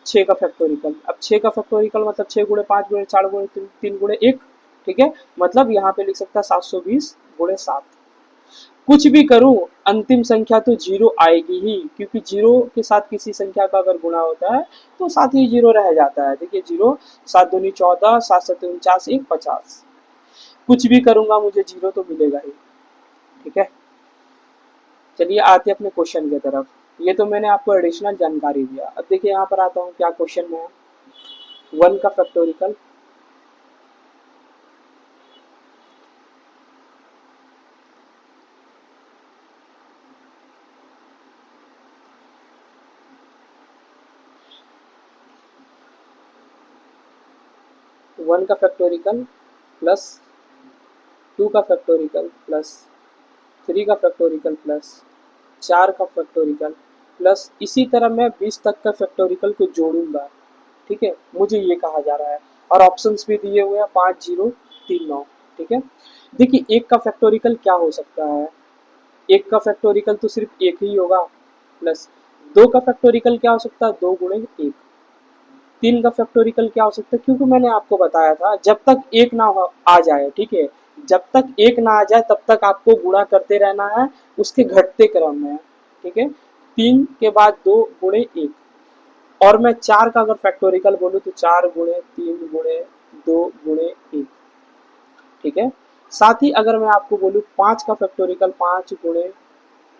6 का फैक्टोरिकल। अब 6 का फैक्टोरिकल मतलब 6 गुणे 5 गुणे 4 गुणे 3 गुणे 1। ठीक है, मतलब यहाँ पे लिख सकता है 720 गुणे 7। कुछ भी करूं अंतिम संख्या तो जीरो आएगी ही, क्योंकि जीरो के साथ किसी संख्या का अगर गुणा होता है तो साथ ही जीरो रह जाता है। देखिए जीरो, 7 दूनी 14, 7 सत्ते 49, 1 50। कुछ भी करूंगा मुझे जीरो तो मिलेगा ही। ठीक है, चलिए आते हैं अपने क्वेश्चन की तरफ। ये तो मैंने आपको एडिशनल जानकारी दिया, अब देखिए यहाँ पर आता हूँ क्या क्वेश्चन में है। 1 का फैक्टोरिकल, वन का फैक्टोरिकल प्लस 2 का फैक्टोरिकल प्लस 3 का फैक्टोरिकल प्लस 4 का फैक्टोरिकल प्लस इसी तरह मैं 20 तक का फैक्टोरिकल को जोड़ूंगा। ठीक है, मुझे ये कहा जा रहा है, और ऑप्शंस भी दिए हुए हैं 5 0 3 9। ठीक है, देखिए एक का फैक्टोरिकल क्या हो सकता है, एक का फैक्टोरिकल तो सिर्फ एक ही होगा, प्लस दो का फैक्टोरिकल क्या हो सकता है, 2 गुणे 1। तीन का फैक्टोरिकल क्या हो सकता है, क्योंकि मैंने आपको बताया था जब तक एक ना आ जाए, ठीक है, जब तक एक ना आ जाए तब तक आपको गुणा करते रहना है उसके घटते क्रम में। ठीक है, 3 के बाद 2 गुणे 1, और मैं 4 का अगर फैक्टोरिकल बोलूँ तो 4 गुणे 3 गुणे 2 गुणे 1। ठीक है, साथ ही अगर मैं आपको बोलूँ 5 का फैक्टोरिकल 5 गुणे,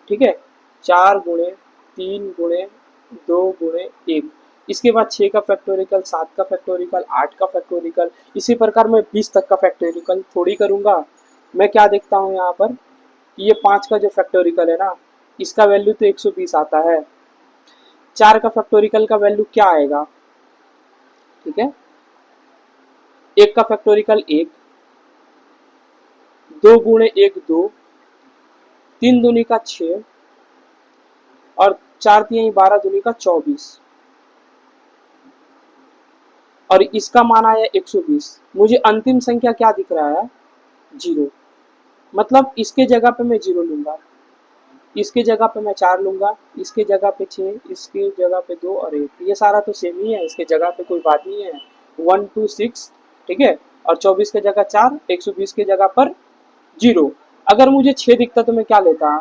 ठीक है, 4 गुणे 3 गुणे 2 गुणे 1। इसके बाद 6 का फैक्टोरिकल, 7 का फैक्टोरिकल, 8 का फैक्टोरिकल, इसी प्रकार मैं 20 तक का फैक्टोरिकल थोड़ी करूंगा। मैं क्या देखता हूँ यहाँ पर, ये 5 का जो फैक्टोरिकल है ना, इसका वैल्यू तो 120 आता है। 4 का फैक्टोरिकल का वैल्यू क्या आएगा, ठीक है, 1 का फैक्टोरिकल 1, 2 गुणे 1 2, 3 दूनी का 6, और 4 तिहाई 12 दूनी का 24, और इसका मान आया 120। मुझे अंतिम संख्या क्या दिख रहा है, जीरो। मतलब इसके जगह पे मैं जीरो लूंगा, इसके जगह पे मैं 4 लूंगा, इसके जगह पे 6, इसके जगह पे 2 और 1, ये सारा तो सेम ही है, इसके जगह पे कोई बात नहीं है। 1 2 6, ठीक है, और 24 के जगह 4, 120 के जगह पर जीरो। अगर मुझे 6 दिखता तो मैं क्या लेता,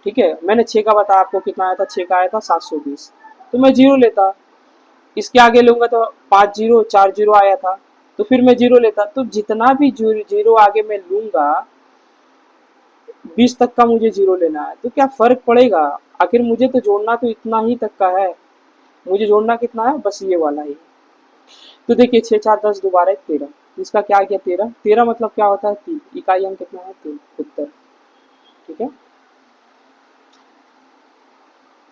ठीक है, मैंने 6 का बताया आपको कितना आया था, 6 का आया था 720, तो मैं जीरो लेता। इसके आगे लूंगा तो 5 जीरो 4 जीरो आया था, तो फिर मैं जीरो लेता। तो जितना भी जीरो आगे मैं लूंगा, 20 तक का मुझे जीरो लेना है, तो क्या फर्क पड़ेगा, आखिर मुझे तो जोड़ना तो इतना ही तक का है, मुझे जोड़ना कितना है, बस ये वाला ही। तो देखिए 6 4 10 दोबारा 13, इसका क्या गया 13, 13 मतलब क्या होता है 3, इकाई अंक कितना है 3, उत्तर। ठीक है,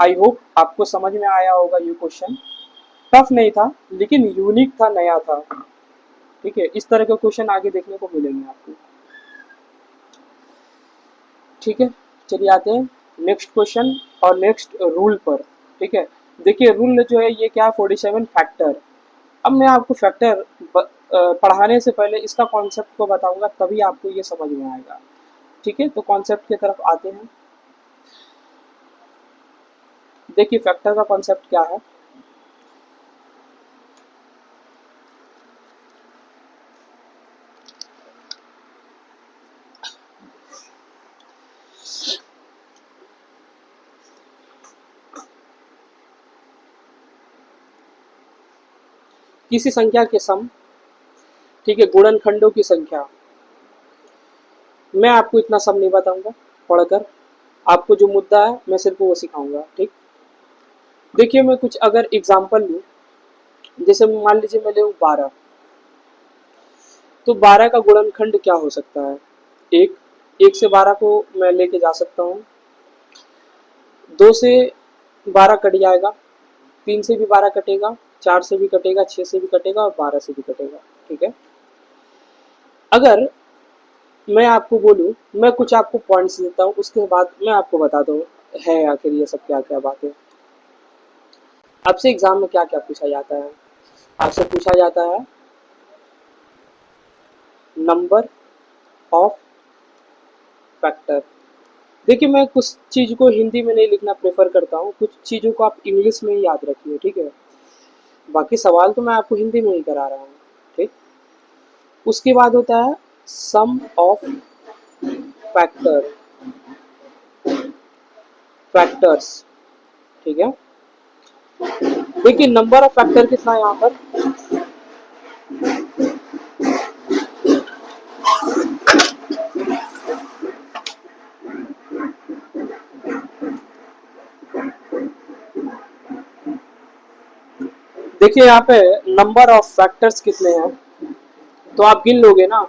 आई होप आपको समझ में आया होगा। ये क्वेश्चन टफ नहीं था लेकिन यूनिक था, नया था। ठीक है, इस तरह के क्वेश्चन आगे देखने को मिलेंगे आपको। ठीक है, चलिए आते हैं नेक्स्ट क्वेश्चन और नेक्स्ट रूल पर। ठीक है, देखिए रूल जो है ये क्या है, 47 फैक्टर। अब मैं आपको फैक्टर पढ़ाने से पहले इसका कॉन्सेप्ट को बताऊंगा, तभी आपको ये समझ में आएगा। ठीक है, तो कॉन्सेप्ट की तरफ आते हैं। देखिए फैक्टर का कॉन्सेप्ट क्या है, किसी संख्या के सम, ठीक है, गुणनखंडों की संख्या। मैं आपको इतना सब नहीं बताऊंगा पढ़कर, आपको जो मुद्दा है मैं सिर्फ वो सिखाऊंगा, ठीक। देखिए मैं कुछ अगर एग्जांपल लूँ, जैसे मान लीजिए मैं ले 12, तो 12 का गुणनखंड क्या हो सकता है? एक, 1 से 12 को मैं लेके जा सकता हूँ, 2 से 12 कट जाएगा, 3 से भी 12 कटेगा, 4 से भी कटेगा, 6 से भी कटेगा और 12 से भी कटेगा, ठीक है। अगर मैं आपको बोलूँ, मैं कुछ आपको पॉइंट्स देता हूँ, उसके बाद मैं आपको बताता हूँ है आखिर ये सब क्या क्या बातें। आपसे एग्जाम में क्या क्या पूछा जाता है? आपसे पूछा जाता है नंबर ऑफ फैक्टर। देखिए मैं कुछ चीज़ को हिंदी में नहीं लिखना प्रेफर करता हूँ, कुछ चीज़ों को आप इंग्लिश में ही याद रखिए, ठीक है। बाकी सवाल तो मैं आपको हिंदी में ही करा रहा हूँ, ठीक। उसके बाद होता है सम ऑफ फैक्टर, फैक्टर्स, ठीक है। देखिए नंबर ऑफ फैक्टर कितना है यहाँ पर? देखिए यहाँ पे नंबर ऑफ फैक्टर्स कितने हैं, तो आप गिन लोगे ना,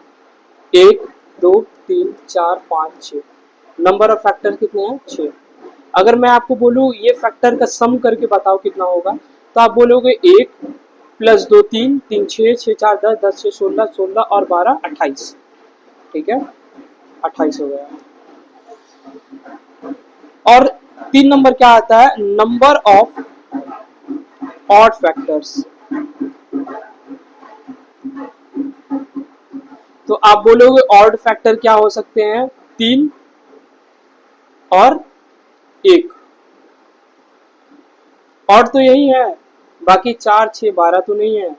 1 2 3 4 5 6। नंबर ऑफ फैक्टर कितने हैं? 6। अगर मैं आपको बोलूँ ये फैक्टर का सम करके बताओ कितना होगा, तो आप बोलोगे 1 प्लस 2 3, 3 6, 6 4 10, 10 6 16, 16 और 12 28, ठीक है, 28 हो गया। और 3 नंबर क्या आता है? Number of odd factors. तो आप बोलोगे ऑड फैक्टर क्या हो सकते हैं? 3 और 1। ऑड तो यही है, बाकी 4 6 12 तो नहीं है।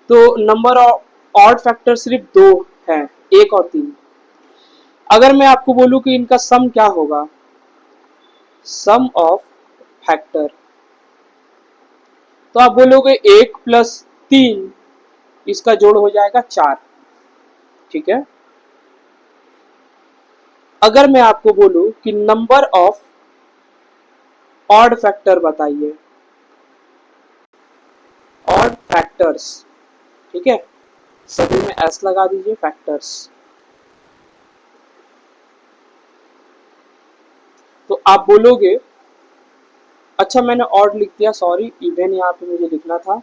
तो नंबर ऑफ ऑड फैक्टर सिर्फ 2 है, 1 और 3। अगर मैं आपको बोलूं कि इनका सम क्या होगा, सम ऑफ फैक्टर, तो आप बोलोगे 1 प्लस 3, इसका जोड़ हो जाएगा 4, ठीक है। अगर मैं आपको बोलूं कि नंबर ऑफ ऑड फैक्टर बताइए, ऑड फैक्टर्स, ठीक है, सभी में एस लगा दीजिए, फैक्टर्स। तो आप बोलोगे, अच्छा मैंने ऑड लिख दिया, सॉरी, इवन यहाँ पे मुझे लिखना था।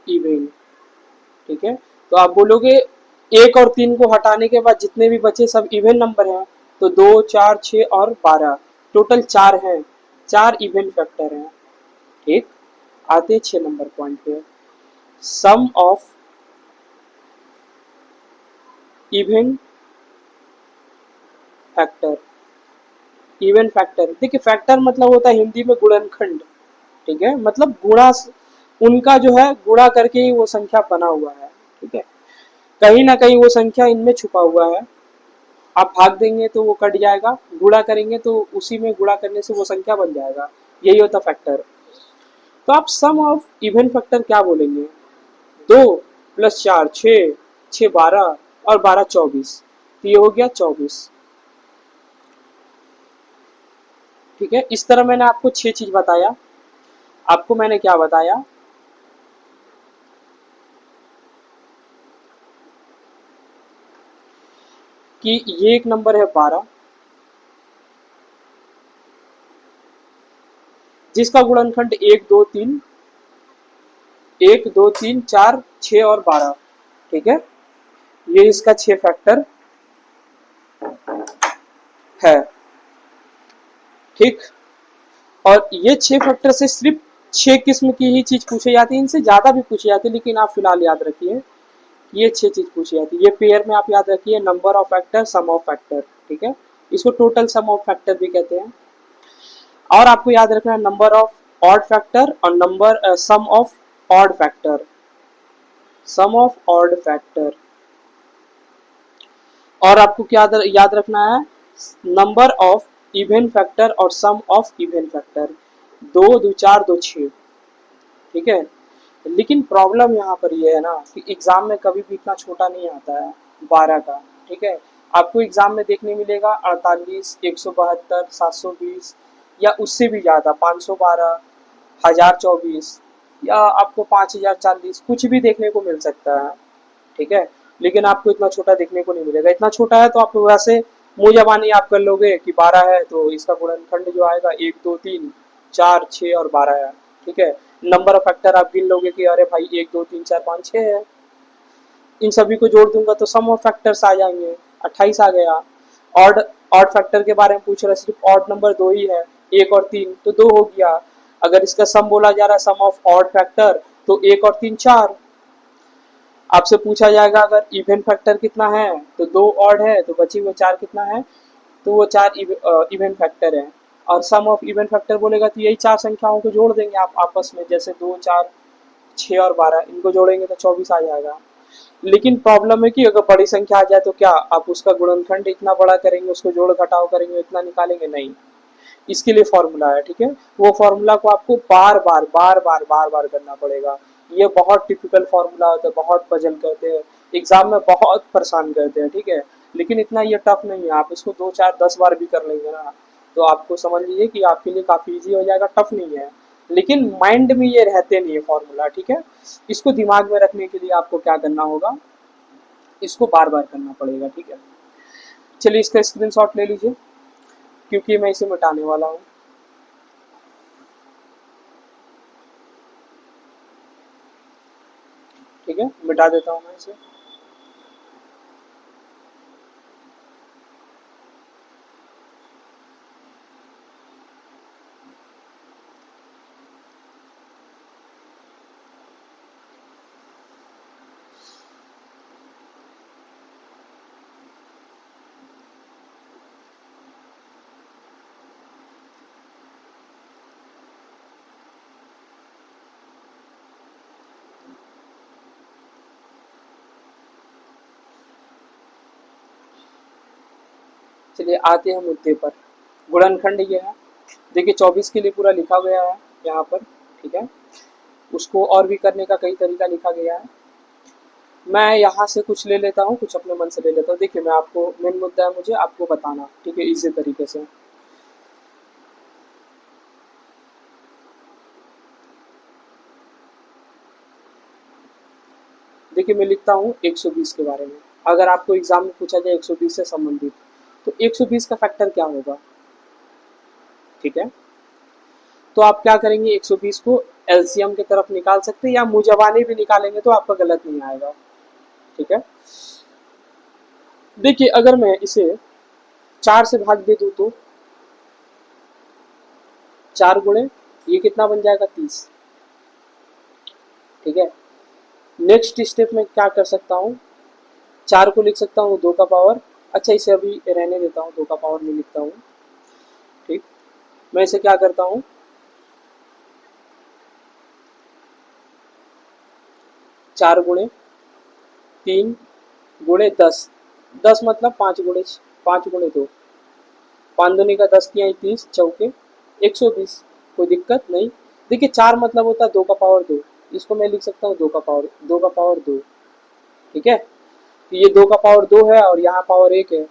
इवन, ठीक है। तो आप बोलोगे 1 और 3 को हटाने के बाद जितने भी बचे सब इवन नंबर हैं, तो 2 4 6 और 12, टोटल 4 हैं, 4 इवन फैक्टर हैं, ठीक। आते हैं 6 नंबर पॉइंट पे, sum of even factor. Even factor, देखिए फैक्टर मतलब होता है हिंदी में गुणनखंड, ठीक है, मतलब गुणा, उनका जो है गुणा करके ही वो संख्या बना हुआ है, ठीक है। कहीं ना कहीं वो संख्या इनमें छुपा हुआ है, आप भाग देंगे तो वो कट जाएगा, गुणा करेंगे तो उसी में गुणा करने से वो संख्या बन जाएगा, यही होता फैक्टर। तो आप सम ऑफ इवन फैक्टर क्या बोलेंगे? 2 प्लस 4 6, 6 12 और 12 24, तो ये हो गया 24, ठीक है। इस तरह मैंने आपको 6 चीज बताया। आपको मैंने क्या बताया कि ये एक नंबर है 12, जिसका गुणनखंड 1 2 3, 1 2 3 4 6 और 12, ठीक है। ये इसका 6 फैक्टर है, ठीक। और ये 6 फैक्टर से सिर्फ 6 किस्म की ही चीज पूछी जाती है, इनसे ज्यादा भी पूछी जाती है, लेकिन आप फिलहाल याद रखिए ये 6 चीज पूछी जाती है। ये पेयर में आप याद रखिए, number of factor, sum of factor, ठीक है। इसको टोटल सम ऑफ फैक्टर भी कहते हैं। और आपको याद रखना है नंबर ऑफ ऑड फैक्टर और number sum of odd factor, sum of odd factor. और आपको क्या याद रखना है, नंबर ऑफ इवन फैक्टर और सम ऑफ इवन फैक्टर, दो दो चार दो छः, ठीक है। लेकिन प्रॉब्लम यहाँ पर ये है ना कि एग्जाम में कभी भी इतना छोटा नहीं आता है 12 का, ठीक है। आपको एग्जाम में देखने मिलेगा 48, 172, 720 या उससे भी ज़्यादा 512, 1024 या आपको 5040, कुछ भी देखने को मिल सकता है, ठीक है। लेकिन आपको इतना छोटा देखने को नहीं मिलेगा। इतना छोटा है तो आप वैसे मुंह जबानी आप कर लोगे कि 12 है तो इसका गुणनखंड जो आएगा 1 2 3 4 6 और 12 है, ठीक है। नंबर ऑफ फैक्टर आप गिन लोगे कि अरे भाई 1 2 3 4 5 6 है, इन सभी को जोड़ दूंगा तो सम ऑफ फैक्टर्स आ जाएंगे, 28 आ गया। ऑड ऑड फैक्टर के बारे में पूछ रहा है, सिर्फ ऑड नंबर दो ही है, 1 और 3 तो 2 हो गया। अगर इसका सम बोला जा रहा है सम ऑफ ऑड फैक्टर तो 1 और 3 4। आपसे पूछा जाएगा अगर इवन फैक्टर कितना है तो 2 ऑड है तो बची हुए 4 कितना है, तो वो 4 इवन फैक्टर है। और सम ऑफ इवन फैक्टर बोलेगा तो यही 4 संख्याओं को जोड़ देंगे आप आपस में, जैसे 2 4 6 और 12 इनको जोड़ेंगे तो 24 आ जाएगा। लेकिन प्रॉब्लम है कि अगर बड़ी संख्या आ जाए तो क्या आप उसका गुणनखंड इतना बड़ा करेंगे, उसको जोड़ घटाव करेंगे, इतना निकालेंगे नहीं। इसके लिए फॉर्मूला है, ठीक है। वो फॉर्मूला को आपको बार बार करना पड़ेगा। ये बहुत टिपिकल फॉर्मूला होता है, बहुत पजल करते हैं, एग्जाम में बहुत परेशान करते हैं, ठीक है। लेकिन इतना ये टफ नहीं है, आप इसको 2 4 10 बार भी कर लेंगे ना तो आपको समझ लीजिए कि आपके लिए काफी इजी हो जाएगा, टफ नहीं है। लेकिन माइंड में ये रहते नहीं है फॉर्मूला, ठीक है। इसको दिमाग में रखने के लिए आपको क्या करना होगा, इसको बार बार करना पड़ेगा, ठीक है। चलिए इसका स्क्रीनशॉट ले लीजिए क्योंकि मैं इसे मिटाने वाला हूँ। ठीक है, मिटा देता हूँ मैं इसे। चलिए आते हैं मुद्दे पर। गुणनखंड ये है, देखिए 24 के लिए पूरा लिखा गया है यहाँ पर, ठीक है। उसको और भी करने का कई तरीका लिखा गया है। मैं यहाँ से कुछ ले लेता हूँ, कुछ अपने मन से ले लेता हूँ। देखिए मैं आपको, मेन मुद्दा है मुझे आपको बताना, ठीक है, इजी तरीके से। देखिए मैं लिखता हूँ 120 के बारे में। अगर आपको एग्जाम में पूछा जाए 120 से संबंधित तो 120 का फैक्टर क्या होगा, ठीक है। तो आप क्या करेंगे, 120 को एलसीएम की तरफ निकाल सकते हैं या मुजबानी भी निकालेंगे तो आपका गलत नहीं आएगा, ठीक है। देखिए अगर मैं इसे 4 से भाग दे दूं तो 4 गुणे ये कितना बन जाएगा 30, ठीक है। नेक्स्ट स्टेप में क्या कर सकता हूँ, 4 को लिख सकता हूँ 2 का पावर, अच्छा इसे अभी रहने देता हूँ, 2 का पावर नहीं लिखता हूँ, ठीक। मैं इसे क्या करता हूँ, 4 गुणे 3 गुणे 10, 10 मतलब 5 गुणे 2, 5 दूनी का 10 किया 30 चौके 120, कोई दिक्कत नहीं। देखिए 4 मतलब होता है 2 का पावर 2, इसको मैं लिख सकता हूँ 2 का पावर 2, ठीक है। तो ये 2 का पावर 2 है और यहाँ पावर 1 है,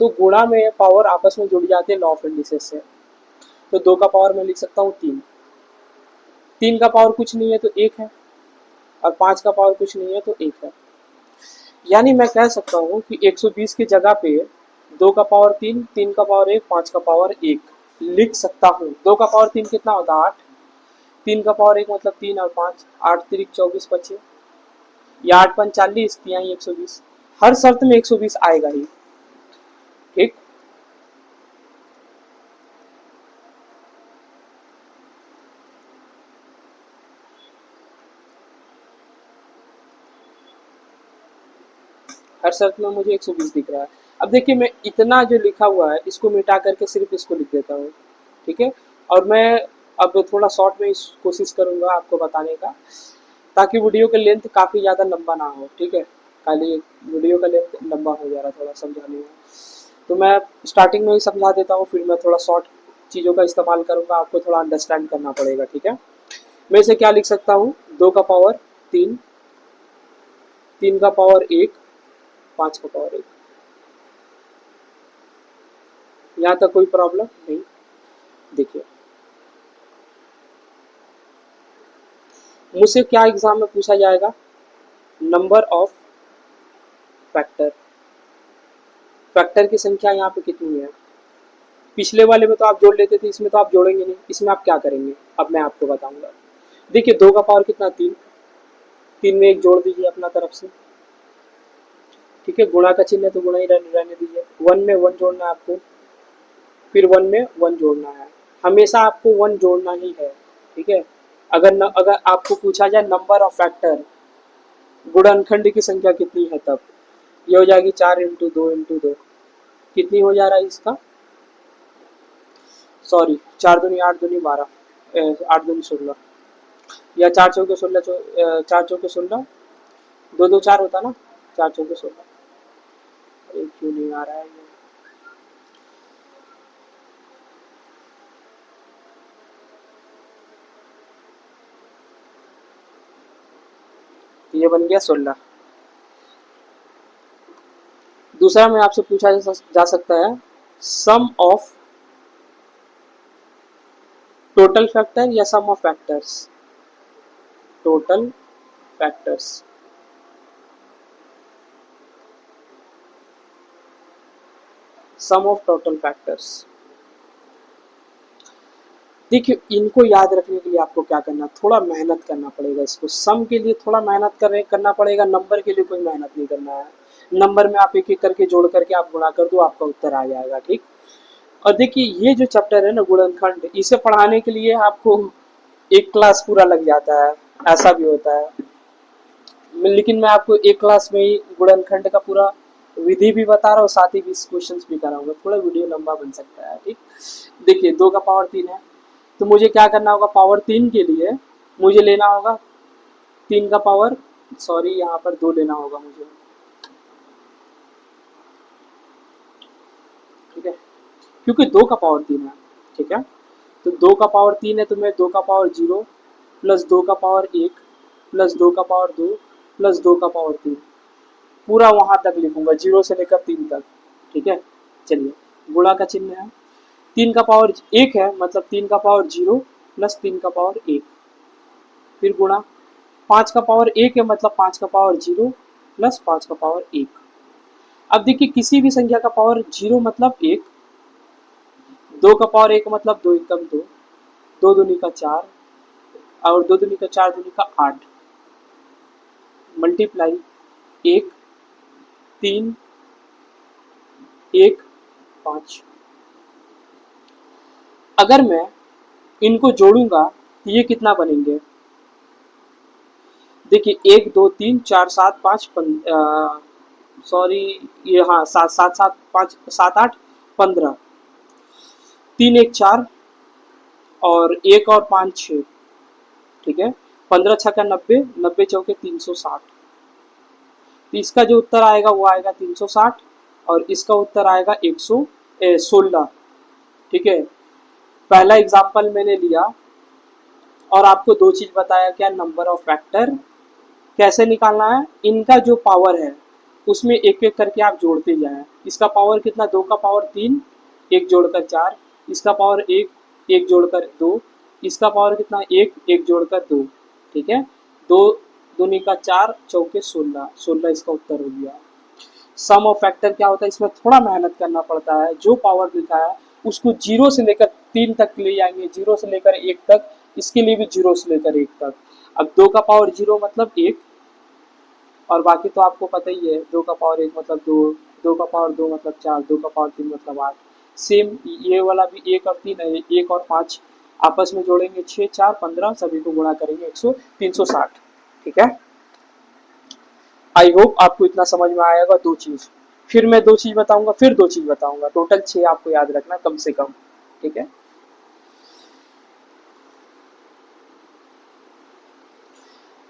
तो गुणा में पावर आपस में जुड़ जाते हैं लॉ ऑफ इंडिसेस से। तो 2 का पावर मैं लिख सकता हूँ 3, 3 का पावर कुछ नहीं है तो 1 है, और 5 का पावर कुछ नहीं है तो 1 है। यानी मैं कह सकता हूँ कि 120 की जगह पे 2 का पावर 3, 3 का पावर 1, 5 का पावर 1 लिख सकता हूँ। 2 का पावर 3 कितना होता है 8, 3 का पावर 1 मतलब 3 और 5, 8 3 24 बचे, या 8 5 40, या 120। हर शर्त में 120 आएगा ही, ठीक। हर शर्त में मुझे 120 दिख रहा है। अब देखिए मैं इतना जो लिखा हुआ है इसको मिटा करके सिर्फ इसको लिख देता हूँ, ठीक है। और मैं अब थोड़ा शॉर्ट में कोशिश करूंगा आपको बताने का, ताकि वीडियो का लेंथ काफ़ी ज़्यादा लंबा ना हो, ठीक है। खाली वीडियो का लेंथ लंबा हो जा रहा थोड़ा समझाने में, तो मैं स्टार्टिंग में ही समझा देता हूँ, फिर मैं थोड़ा शॉर्ट चीज़ों का इस्तेमाल करूँगा, आपको थोड़ा अंडरस्टैंड करना पड़ेगा, ठीक है। मैं इसे क्या लिख सकता हूँ, 2 का पावर 3, 3 का पावर 1, 5 का पावर 1। यहाँ तक कोई प्रॉब्लम नहीं। देखिए मुझसे क्या एग्जाम में पूछा जाएगा, नंबर ऑफ फैक्टर, फैक्टर की संख्या यहाँ पे कितनी है। पिछले वाले में तो आप जोड़ लेते थे, इसमें तो आप जोड़ेंगे नहीं, इसमें आप क्या करेंगे अब मैं आपको बताऊंगा। देखिए 2 का पावर कितना, 3, 3 में एक जोड़ दीजिए अपना तरफ से, ठीक है। गुणा का चिन्ह है तो गुणा ही रहने दीजिए। 1 में 1 जोड़ना है आपको, फिर 1 में 1 जोड़ना है, हमेशा आपको 1 जोड़ना ही है, ठीक है। अगर आपको पूछा जाए नंबर ऑफ फैक्टर, गुणनखंड की संख्या कितनी है, तब ये हो जाएगी 4 इंटू 2 इंटू 2, कितनी हो जा रहा है इसका, सॉरी 4 दूनी 8 दूनी 12, 8 दूनी 16, या 4 चौके 16, 4 चौके 16, 2 2 4 होता ना, 4 चौके 16। अरे क्यों नहीं आ रहा है ये बन गया 16। दूसरा में आपसे पूछा जा सकता है सम ऑफ टोटल फैक्टर या sum of factors, total factors, sum of total factors. देखिए इनको याद रखने के लिए आपको क्या करना, थोड़ा मेहनत करना पड़ेगा। इसको सम के लिए थोड़ा मेहनत करना पड़ेगा, नंबर के लिए कोई मेहनत नहीं करना है। नंबर में आप एक एक करके जोड़ करके आप गुणा कर दो, आपका उत्तर आ जाएगा, ठीक। और देखिए ये जो चैप्टर है ना गुणनखंड, इसे पढ़ाने के लिए आपको एक क्लास पूरा लग जाता है, ऐसा भी होता है। लेकिन मैं आपको एक क्लास में ही गुणनखंड का पूरा विधि भी बता रहा हूँ, साथ ही क्वेश्चंस भी कराऊंगा, थोड़ा वीडियो लंबा बन सकता है, ठीक। देखिए 2 का पावर 3 है, तो मुझे क्या करना होगा, पावर 3 के लिए मुझे लेना होगा 3 का पावर, सॉरी यहाँ पर 2 लेना होगा मुझे, ठीक है, क्योंकि 2 का पावर 3 है, ठीक है। तो 2 का पावर 3 है, तो मैं 2 का पावर 0 प्लस 2 का पावर 1 प्लस 2 का पावर 2 प्लस 2 का पावर 3, पूरा वहां तक लिखूंगा 0 से लेकर 3 तक, ठीक है। चलिए गुणा का चिन्ह है, 3 का पावर 1 है, मतलब 3 का पावर 0 प्लस 3 का पावर 1, फिर गुणा 5 का पावर 1 है, मतलब 5 का पावर 0 प्लस 5 का पावर 1। अब देखिए किसी भी संख्या का पावर 0 मतलब 1, 2 का पावर 1 मतलब 2 एकम 2, 2 दूनी का 4, और 2 दूनी का 4 दूनी का 8, मल्टीप्लाई 1 3 1 5। अगर मैं इनको जोड़ूंगा तो ये कितना बनेंगे, देखिए 1 2 3 4 7 5, सॉरी ये हाँ 7 7 7 5 7 8 15, 3 1 4 और 1 और 5 6, ठीक है। 15 छक्का 90, 90 चौके 360, तो इसका जो उत्तर आएगा वो आएगा 360, और इसका उत्तर आएगा 116, ठीक है। पहला एग्जाम्पल मैंने लिया और आपको दो चीज बताया, क्या, नंबर ऑफ फैक्टर कैसे निकालना है, इनका जो पावर है उसमें एक एक करके आप जोड़ते जाएं। इसका पावर कितना, 2 का पावर 3, 1 जोड़कर 4, इसका पावर 1, 1 जोड़कर 2, इसका पावर कितना, 1, 1 जोड़कर 2, ठीक है। 2 दूनी का 4 चौके 16, 16 इसका उत्तर हो गया। सम ऑफ फैक्टर क्या होता है, इसमें थोड़ा मेहनत करना पड़ता है। जो पावर लिखा है उसको 0 से लेकर 3 तक ले जाएंगे, 0 से लेकर 1 तक, इसके लिए भी 0 से लेकर 1 तक। अब 2 का पावर 0 मतलब 1, और बाकी तो आपको पता ही है, 2 का पावर 1 मतलब 2, 2 का पावर 2 मतलब 4, 2 का पावर 3 मतलब 8। सेम ये वाला भी 1 और 3 है, 1 और 5 आपस में जोड़ेंगे 6 4 15, सभी को गुणा करेंगे 360, ठीक है। आई होप आपको इतना समझ में आएगा। दो चीज, फिर मैं दो चीज बताऊंगा, फिर दो चीज बताऊंगा, टोटल 6 आपको याद रखना कम से कम, ठीक है।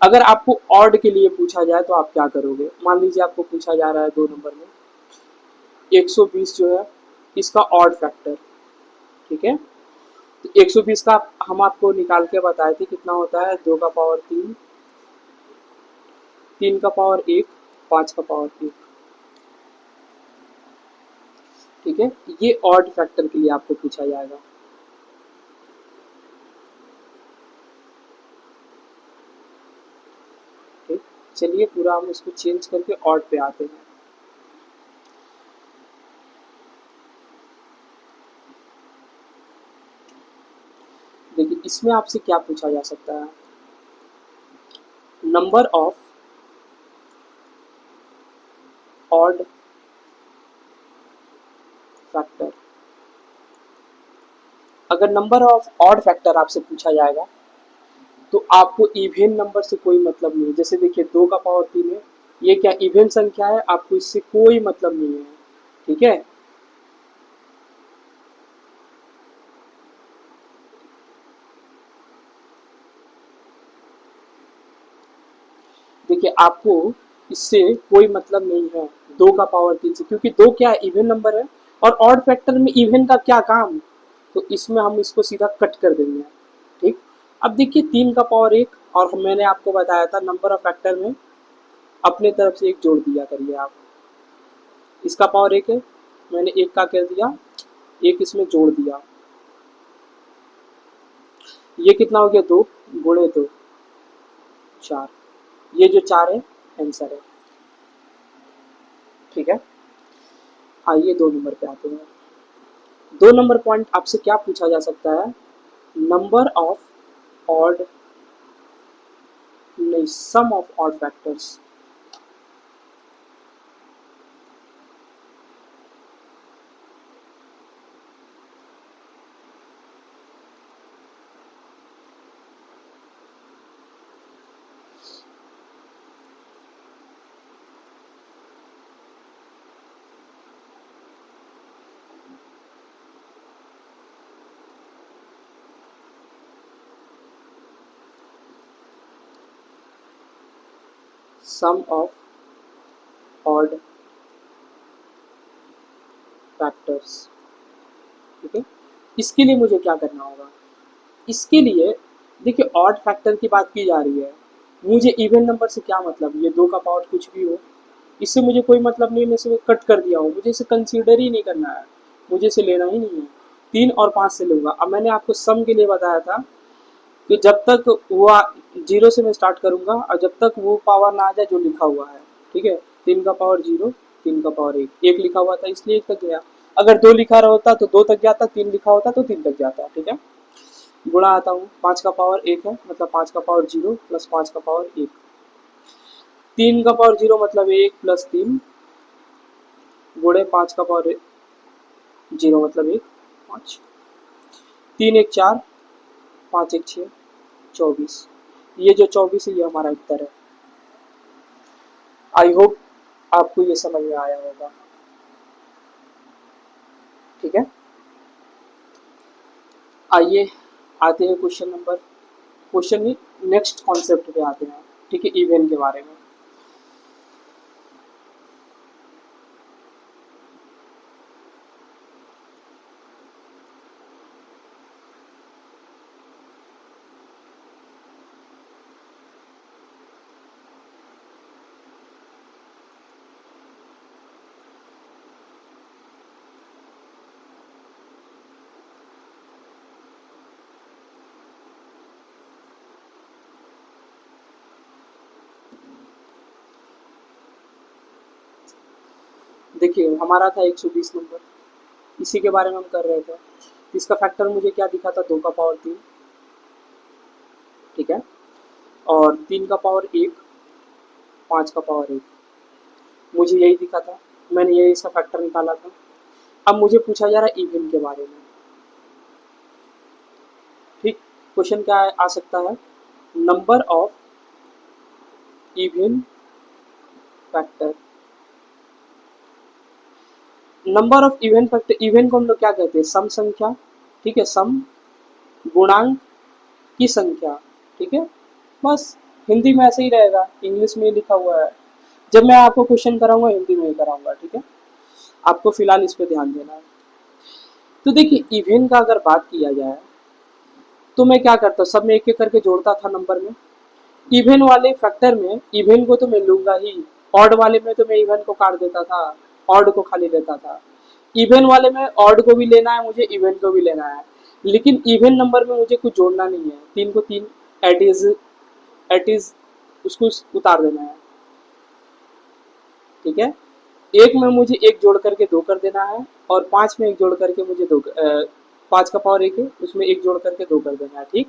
अगर आपको ऑड के लिए पूछा जाए तो आप क्या करोगे? मान लीजिए आपको पूछा जा रहा है 2 नंबर में 120 जो है इसका ऑड फैक्टर, ठीक है? तो 120 का हम आपको निकाल के बताए थे कितना होता है, 2 का पावर 3, 3 का पावर 1, 5 का पावर 1, ठीक है? ये ऑड फैक्टर के लिए आपको पूछा जाएगा। ठीक, चलिए पूरा हम इसको चेंज करके ऑड पे आते हैं। देखिए इसमें आपसे क्या पूछा जा सकता है, नंबर ऑफ ऑड फैक्टर। अगर नंबर ऑफ ऑड फैक्टर आपसे पूछा जाएगा तो आपको इवेन नंबर से कोई मतलब नहीं है। जैसे देखिए 2 का पावर 3 है, ये क्या इवेन संख्या है, आपको इससे कोई मतलब नहीं है, ठीक है? देखिए आपको इससे कोई मतलब नहीं है 2 का पावर 3 से, क्योंकि 2 क्या इवेन नंबर है और ऑड फैक्टर में इवेन का क्या काम, तो इसमें हम इसको सीधा कट कर देंगे, ठीक? अब देखिए 3 का पावर 1, और मैंने आपको बताया था नंबर ऑफ फैक्टर में अपने तरफ से एक जोड़ दिया करिए आप। इसका पावर 1 है, मैंने 1 का कर दिया, एक इसमें जोड़ दिया, ये कितना हो गया, 2 गुणे 2 4, ये जो 4 है आंसर है, ठीक है? आइए 2 नंबर पे आते हैं। 2 नंबर पॉइंट आपसे क्या पूछा जा सकता है, नंबर ऑफ ऑड, नहीं sum of odd factors. Sum of odd factors, ठीक है? इसके लिए मुझे क्या करना होगा, इसके लिए देखिए ऑड फैक्टर की बात की जा रही है, मुझे इवन नंबर से क्या मतलब, ये 2 का पावर कुछ भी हो, इससे मुझे कोई मतलब नहीं, मैं इसे कट कर दिया हूँ, मुझे इसे कंसीडर ही नहीं करना है, मुझे इसे लेना ही नहीं है। 3 और 5 से लूँगा। अब मैंने आपको सम के लिए बताया था कि जब तक वो 0 से मैं स्टार्ट करूँगा और जब तक वो पावर ना आ जाए जो लिखा हुआ है, ठीक है? 3 का पावर 0, 3 का पावर 1, 1 लिखा हुआ था इसलिए 1 तक गया। अगर 2 लिखा रहा होता तो 2 तक जाता, 3 लिखा होता तो 3 तक जाता, ठीक है? गुणा आता हूँ, 5 का पावर 1 है मतलब 5 का पावर 0 प्लस 5 का पावर 1, 3 का पावर 0 मतलब 1 प्लस 3 गुणे 5 का पावर 0 मतलब 1, 5, 3 1 4, 5 1 6, 24। ये जो 24 है ये हमारा उत्तर है। आई होप आपको ये समझ में आया होगा, ठीक है? आइए आते हैं क्वेश्चन नहीं, नेक्स्ट कॉन्सेप्ट पे आते हैं, ठीक है? इवेंट के बारे में। देखिए हमारा था 120 नंबर, इसी के बारे में हम कर रहे थे। इसका फैक्टर मुझे क्या दिखा था, 2 का पावर 3, ठीक है? और 3 का पावर 1, 5 का पावर 1, मुझे यही दिखा था, मैंने यही इसका फैक्टर निकाला था। अब मुझे पूछा जा रहा है इवेन के बारे में, ठीक? क्वेश्चन क्या आ सकता है, number of even factor. Number of even factor, even को हम लोग क्या कहते हैं, सम संख्या, ठीक है? सम गुणांक की संख्या, ठीक है? बस हिंदी में ऐसे ही रहेगा, इंग्लिश में लिखा हुआ है। जब मैं आपको क्वेश्चन कराऊंगा हिंदी में ही कराऊंगा, ठीक है। आपको फिलहाल इस पे ध्यान देना है। तो देखिए इवेन का अगर बात किया जाए तो मैं क्या करता, सब में एक एक करके जोड़ता था नंबर में। इवन वाले फैक्टर में इवन को तो मैं लूंगा ही, ऑड वाले में तो मैं इवन को काट देता था, ऑड को खाली लेता था। इवन वाले में ऑड को भी लेना है मुझे, इवन को भी लेना है, लेकिन इवन नंबर में मुझे कुछ जोड़ना नहीं है, तीन को तीन एट इज उसको उतार देना है, ठीक है। एक में मुझे एक जोड़ करके दो कर देना है, और पांच में एक जोड़ करके मुझे पांच का पावर एक है, उसमें एक जोड़ करके दो कर देना है, ठीक।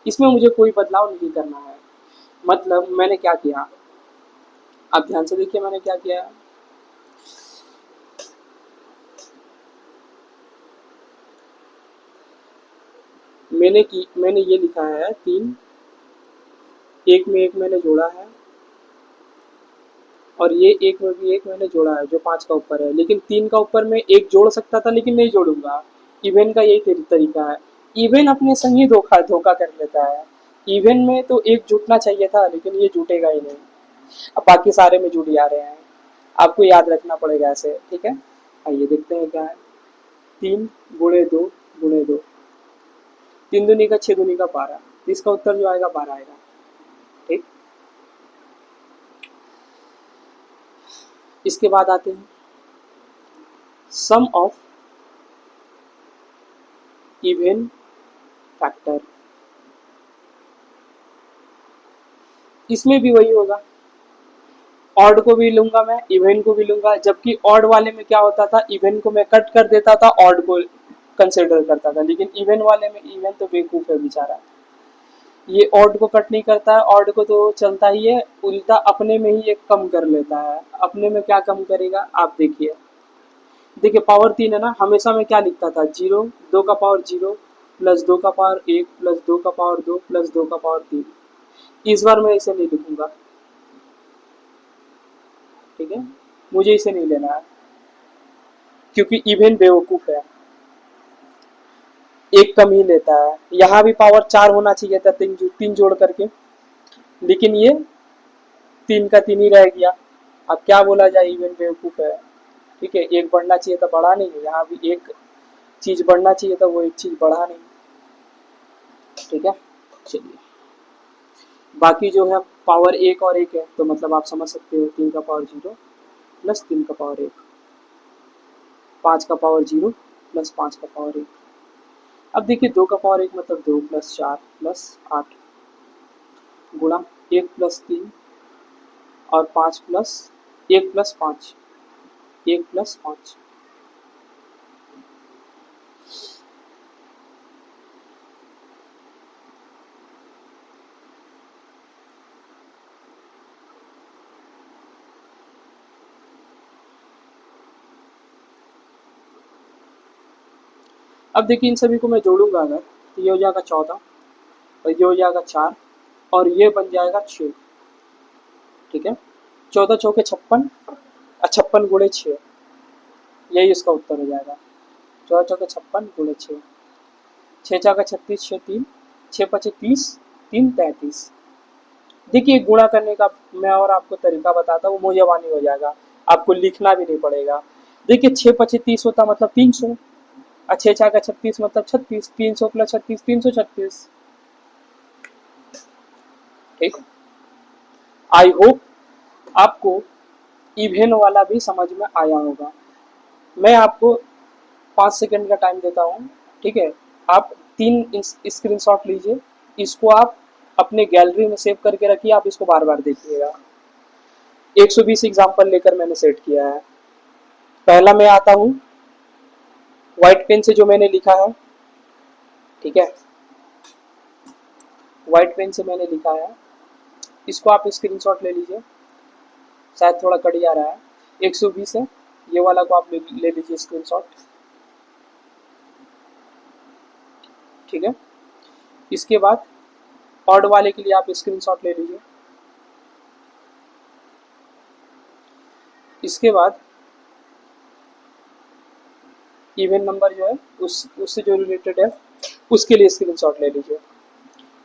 इसमें मुझे कोई बदलाव नहीं करना है। मतलब मैंने क्या किया, आप ध्यान से देखिए मैंने क्या किया। मैंने ये लिखा है तीन, एक में एक मैंने जोड़ा है, और ये एक में भी एक मैंने जोड़ा है जो पांच का ऊपर है, लेकिन तीन का ऊपर में एक जोड़ सकता था लेकिन नहीं जोड़ूंगा। इवन का यही तरीका है। इवन अपने संग ही धोखा धोखा कर लेता है। इवन में तो एक जुटना चाहिए था लेकिन ये जुटेगा ही नहीं, अब बाकी सारे में जुट जा रहे हैं। आपको याद रखना पड़ेगा ऐसे, ठीक है। आइए देखते हैं क्या है। तीन गुणे दो गुणे दो, तीन दूनी का छह दूनी का 12, इसका उत्तर जो आएगा 12 आएगा, ठीक। इसके बाद आते हैं सम ऑफ इवन फैक्टर। इसमें भी वही होगा, ऑड को भी लूंगा मैं, इवन को भी लूंगा, जबकि ऑड वाले में क्या होता था, इवन को मैं कट कर देता था, ऑड को कंसिडर करता था, लेकिन इवन वाले में इवन तो बेवकूफ है बेचारा, ये ऑड को कट नहीं करता है, ऑड को तो चलता ही है, उल्टा अपने में ही एक कम कर लेता है। अपने में क्या कम करेगा आप देखिए। देखिए पावर तीन है ना, हमेशा मैं क्या लिखता था, जीरो, दो का पावर जीरो, प्लस दो का पावर एक, प्लस दो का पावर दो, प्लस दो का पावर तीन। इस बार मैं इसे नहीं लिखूंगा, ठीक है, मुझे इसे नहीं लेना है, क्योंकि इवन बेवकूफ है, एक कम ही लेता है। यहाँ भी पावर चार होना चाहिए था, तीन जोड़ करके, लेकिन ये तीन का तीन ही रह गया। अब क्या बोला जाए, इवन बेवकूफ है, ठीक है। एक बढ़ना चाहिए था, बढ़ा नहीं है, यहाँ भी एक चीज बढ़ना चाहिए था, वो एक चीज बढ़ा नहीं, ठीक है। चलिए बाकी जो है पावर एक और एक है, तो मतलब आप समझ सकते हो, तीन का पावर जीरो प्लस तीन का पावर एक, पाँच का पावर जीरो प्लस पाँच का पावर एक। अब देखिए दो का पावर एक मतलब दो प्लस चार प्लस आठ, गुणा एक प्लस तीन और पाँच प्लस एक प्लस पाँच, एक प्लस पाँच। अब देखिए इन सभी को मैं जोड़ूंगा अगर, तो ये हो जाएगा 14, और ये हो जाएगा 4, और ये बन जाएगा 6, ठीक है। 14 चौके 56, 56 गुणे 6, यही इसका उत्तर हो जाएगा। 14 चौके 56 गुणे 6, 6 चौका 36, 6 तीन, 6 पचे 30, 3 33। देखिए गुणा करने का मैं और आपको तरीका बताता हूँ, मोजेबानी हो जाएगा, आपको लिखना भी नहीं पड़ेगा। देखिए 6 पचे 30 होता मतलब 300, और 6 छक्का 36 मतलब 36, 300 प्लस 36 336, ठीक। आई होप आपको इवेन वाला भी समझ में आया होगा। मैं आपको 5 सेकंड का टाइम देता हूँ, ठीक है। आप तीन स्क्रीनशॉट लीजिए, इसको आप अपने गैलरी में सेव करके रखिए, आप इसको बार बार देखिएगा। 120 एग्जाम्पल लेकर मैंने सेट किया है। पहला मैं आता हूँ व्हाइट पेन से जो मैंने लिखा है, ठीक है, व्हाइट पेन से मैंने लिखा है, इसको आप स्क्रीनशॉट ले लीजिए, शायद थोड़ा कट जा रहा है। 120 है, ये वाला को आप ले लीजिए स्क्रीनशॉट, ठीक है। इसके बाद ऑड वाले के लिए आप स्क्रीनशॉट ले लीजिए। इसके बाद इवन नंबर जो है उससे जो रिलेटेड है उसके लिए स्क्रीनशॉट ले लीजिए।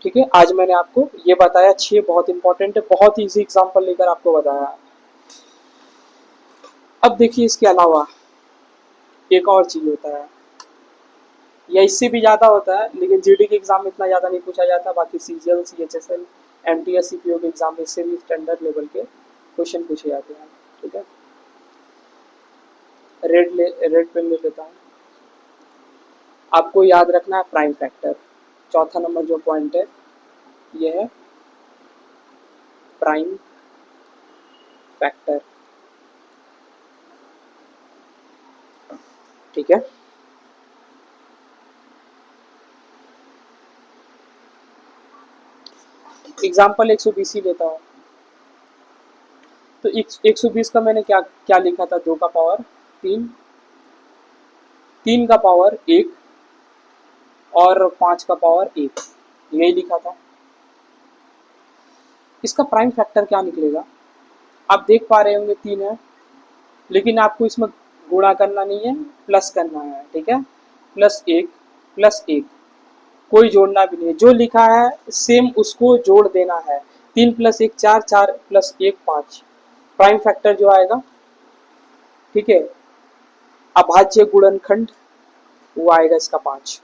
ठीक है, आज मैंने आपको ये बताया, 6 बहुत इंपॉर्टेंट है, बहुत इजी एग्जांपल लेकर आपको बताया। अब देखिए इसके अलावा एक और चीज होता है, या इससे भी ज्यादा होता है, लेकिन जीडी के एग्जाम में इतना ज्यादा नहीं पूछा जाता, बाकी सीजीएल, सीएचएसएल, एमटीएस, सीपीओ के एग्जाम में इससे भी स्टैंडर्ड लेवल के क्वेश्चन पूछे जाते हैं। ठीक है, रेड पेन ले लेता हूँ। आपको याद रखना है प्राइम फैक्टर। चौथा नंबर जो पॉइंट है ये है प्राइम फैक्टर। ठीक है, एग्जाम्पल 120 ही लेता हूँ। तो 120 का मैंने क्या क्या लिखा था, 2 का पावर 3, 3 का पावर 1 और 5 का पावर 1, यही लिखा था। इसका प्राइम फैक्टर क्या निकलेगा, आप देख पा रहे होंगे 3 है, लेकिन आपको इसमें गुणा करना नहीं है, प्लस करना है। ठीक है, +1 कोई जोड़ना भी नहीं है, जो लिखा है सेम उसको जोड़ देना है। 3 + 1 4, 4 + 1 5, प्राइम फैक्टर जो आएगा, ठीक है, अभाज्य गुणनखंड, वो आएगा इसका 5।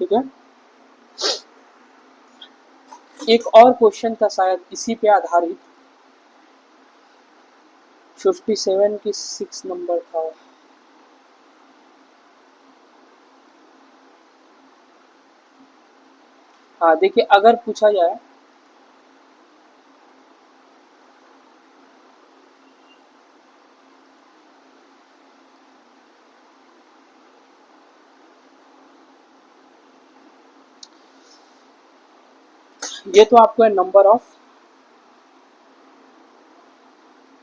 ठीक है, एक और क्वेश्चन था शायद इसी पे आधारित, 57 की 6 नंबर था। हाँ देखिए, अगर पूछा जाए ये, तो आपको है नंबर ऑफ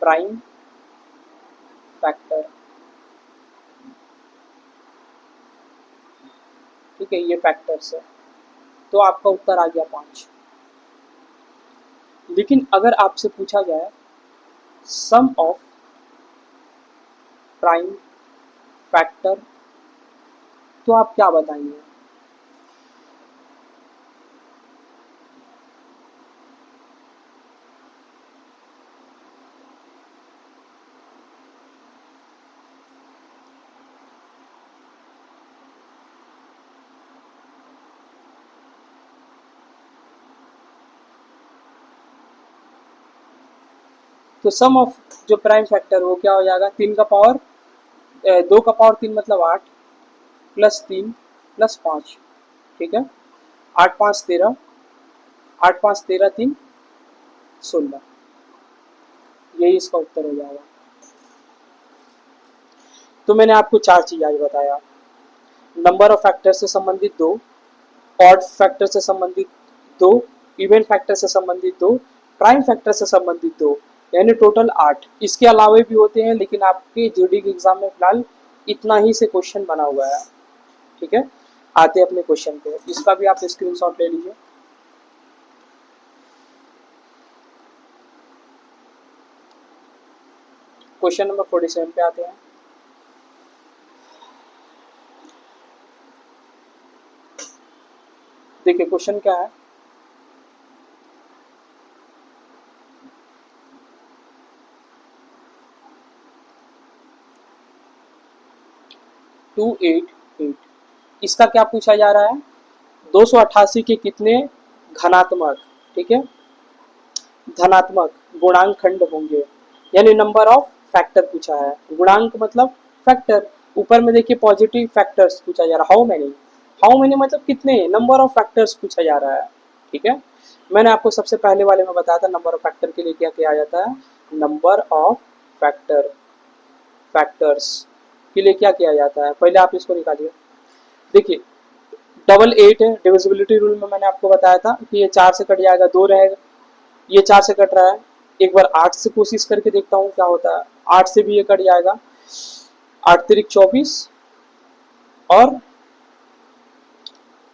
प्राइम फैक्टर। ठीक है, ये फैक्टर्स है, तो आपका उत्तर आ गया 5। लेकिन अगर आपसे पूछा जाए सम ऑफ प्राइम फैक्टर, तो आप क्या बताएंगे? तो सम ऑफ जो प्राइम फैक्टर वो क्या हो जाएगा, 3 का पावर 2 का पावर 3 मतलब 8 +3 +5। ठीक है, 8 5 13, 8 5 13 3 16, यही इसका उत्तर हो जाएगा। तो मैंने आपको 4 चीज आज बताया, नंबर ऑफ फैक्टर से संबंधित 2, ऑड फैक्टर से संबंधित 2, इवन फैक्टर से संबंधित 2, प्राइम फैक्टर से संबंधित 2, यानी टोटल 8। इसके अलावे भी होते हैं, लेकिन आपके जीडी के एग्जाम में फिलहाल इतना ही से क्वेश्चन बना हुआ है। ठीक है, आते हैं अपने क्वेश्चन पे, इसका भी आप स्क्रीनशॉट ले लीजिए। क्वेश्चन नंबर 47 पे आते हैं। देखिए क्वेश्चन क्या है, टू एट एट, इसका क्या पूछा जा रहा है, 288 के कितने घनात्मक, ठीक है, धनात्मक गुणांक खंड होंगे, यानी नंबर ऑफ फैक्टर पूछा है। गुणांक मतलब फैक्टर, ऊपर में देखिए पॉजिटिव फैक्टर्स पूछा जा रहा है, हाउ मेनी मतलब कितने, नंबर ऑफ फैक्टर्स पूछा जा रहा है। ठीक है, मैंने आपको सबसे पहले वाले में बताया था नंबर ऑफ फैक्टर के लिए क्या किया जाता है, नंबर ऑफ फैक्टर्स के लिए क्या किया जाता है, पहले आप इसको निकालिए। देखिए 88 है, डिविजिबिलिटी रूल में मैंने आपको बताया था कि ये 4 से कट जाएगा, 2 रहेगा, ये 4 से कट रहा है, एक बार 8 से कोशिश करके देखता हूँ क्या होता है, 8 से भी ये कट जाएगा, 8 तिरिक 24 और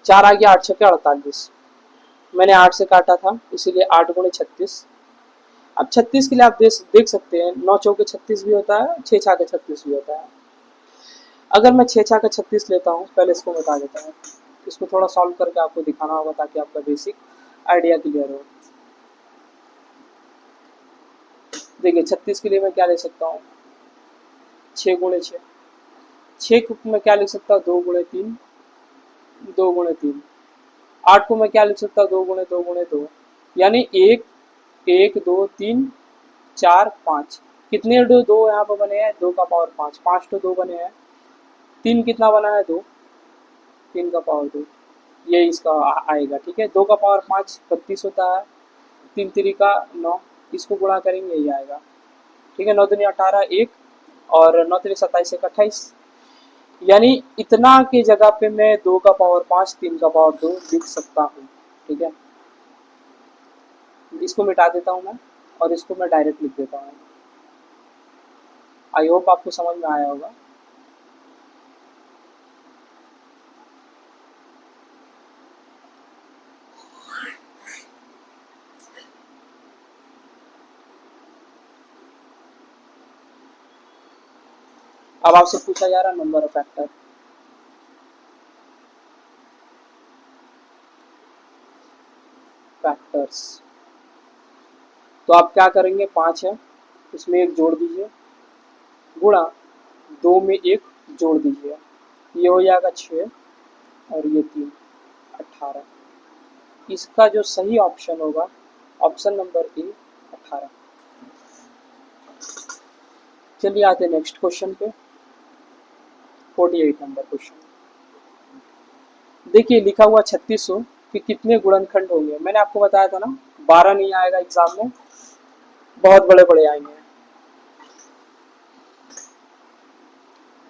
4 आ गया, 8 छक्के 48, मैंने 8 से काटा था इसीलिए 8 गुणे 36। अब 36 के लिए आप देख सकते हैं, 9 चौके 36 भी होता है, 6 छाके 36 भी होता है। अगर मैं 6 6 का 36 लेता हूँ, पहले इसको बता देता हूँ, इसको थोड़ा सॉल्व करके आपको दिखाना होगा ताकि आपका बेसिक आइडिया क्लियर हो। देखिए 36 के लिए मैं क्या ले सकता हूँ, 6 × 6, 6 को मैं क्या लिख सकता हूँ, 2 × 3, 2 × 3। 8 को मैं क्या लिख सकता हूँ, 2 × 2 × 2, यानी 1 1 2 3 4 5। कितने दो यहाँ पर बने हैं, 2 का पावर 5, 5 तो 2 बने हैं, 3 कितना बना है, 2, 3 का पावर 2, ये इसका आएगा। ठीक है, 2 का पावर 5 32 होता है, 3 3 का 9, इसको गुणा करेंगे यही आएगा। ठीक है, 9 दूनी 18, 1 और 9 3 27, 1 28, यानी इतना की जगह पे मैं 2 का पावर 5 3 का पावर 2 लिख सकता हूँ। ठीक है, इसको मिटा देता हूँ मैं और इसको मैं डायरेक्ट लिख देता हूँ। आई होप आपको समझ में आया होगा। अब आपसे पूछा जा रहा है नंबर ऑफ फैक्टर। फैक्टर्स तो आप क्या करेंगे, 5 है उसमें 1 जोड़ दीजिए, गुणा 2 में 1 जोड़ दीजिए, ये हो जाएगा 6 और ये 3, 18। इसका जो सही ऑप्शन होगा, ऑप्शन नंबर ए 18। चलिए आते हैं नेक्स्ट क्वेश्चन पे, 48 नंबर क्वेश्चन। देखिए लिखा हुआ 3600 कि कितने गुणनखंड होंगे। मैंने आपको बताया था ना 12 नहीं आएगा एग्जाम में, बहुत बड़े बड़े आएंगे।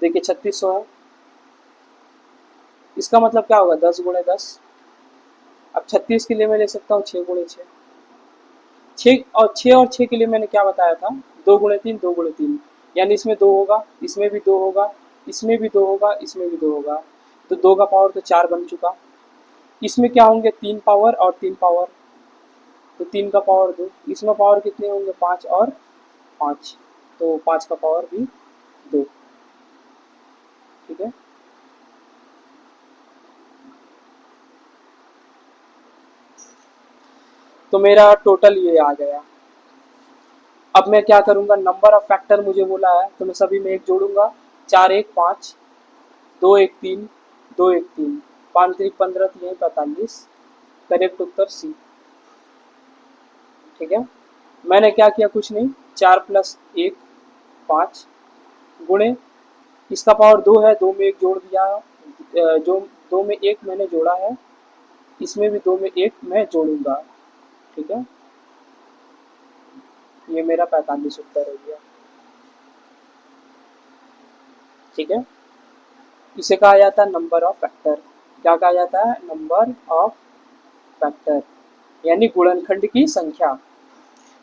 देखिए 3600 है, इसका मतलब क्या होगा, 10 × 10। अब 36 के लिए मैं ले सकता हूँ 6 × 6, 6 और 6 के लिए मैंने क्या बताया था, 2 × 3, 2 × 3, यानी इसमें 2 होगा, इसमें भी 2 होगा, इसमें भी 2 होगा, इसमें भी 2 होगा, तो 2 का पावर तो 4 बन चुका। इसमें क्या होंगे, 3 पावर और 3 पावर, तो 3 का पावर 2, इसमें पावर कितने होंगे, 5 और 5, तो 5 का पावर भी 2। ठीक है, तो मेरा टोटल ये आ गया। अब मैं क्या करूंगा, नंबर ऑफ फैक्टर मुझे बोला है तो मैं सभी में 1 जोड़ूंगा, 4 1 5, 2 1 3, 2 1 3, 5 3 15, 3 45, करेक्ट उत्तर सी। ठीक है, मैंने क्या किया, कुछ नहीं, 4 + 1 5 गुणे, इसका पावर 2 है, 2 में 1 जोड़ दिया, जो 2 में 1 मैंने जोड़ा है, इसमें भी 2 में 1 मैं जोड़ूंगा। ठीक है, ये मेरा 45 उत्तर हो गया। ठीक है, इसे कहा जाता है नंबर ऑफ फैक्टर। क्या कहा जाता है, नंबर ऑफ फैक्टर, यानी गुणनखंड की संख्या।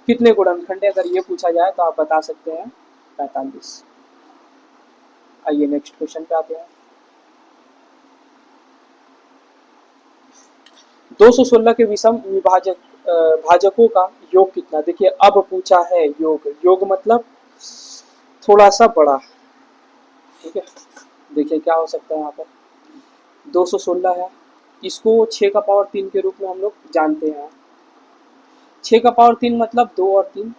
कितने गुणनखंड है, अगर ये पूछा जाए तो आप बता सकते हैं 45। आइए नेक्स्ट क्वेश्चन पे आते हैं। 216 के विषम विभाजक भाजकों का योग कितना। देखिए अब पूछा है योग, योग मतलब थोड़ा सा बड़ा। ठीक है, देखिए क्या हो सकता है यहाँ पर, 216 है, इसको 6 का पावर 3 के रूप में हम लोग जानते हैं। 6 का पावर 3 मतलब 2 और 3,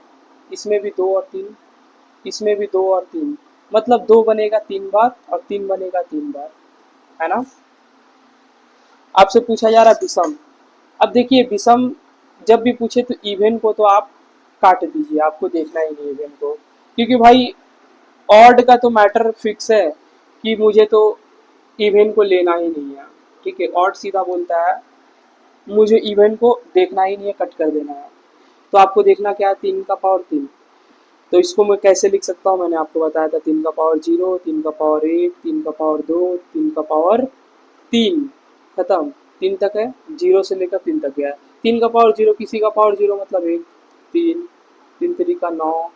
इसमें भी 2 और 3, इसमें भी 2 और 3, मतलब 2 बनेगा 3 बार और 3 बनेगा 3 बार, है ना। आपसे पूछा जा रहा है विषम। अब देखिए विषम जब भी पूछे तो इवन को तो आप काट दीजिए, आपको देखना ही नहीं इवन को, क्योंकि भाई ऑड का तो मैटर फिक्स है कि मुझे तो इवन को लेना ही नहीं है। ठीक है, ऑड सीधा बोलता है मुझे इवन को देखना ही नहीं है, कट कर देना है। तो आपको देखना क्या है, 3 का पावर 3, तो इसको मैं कैसे लिख सकता हूँ, मैंने आपको बताया था 3 का पावर 0, 3 का पावर 1, 3 का पावर 2, 3 का पावर 3, खत्म। 3 तक है, 0 से लेकर 3 तक गया। 3 का पावर 0, किसी का पावर 0 मतलब 1, 3, 3 3 का 9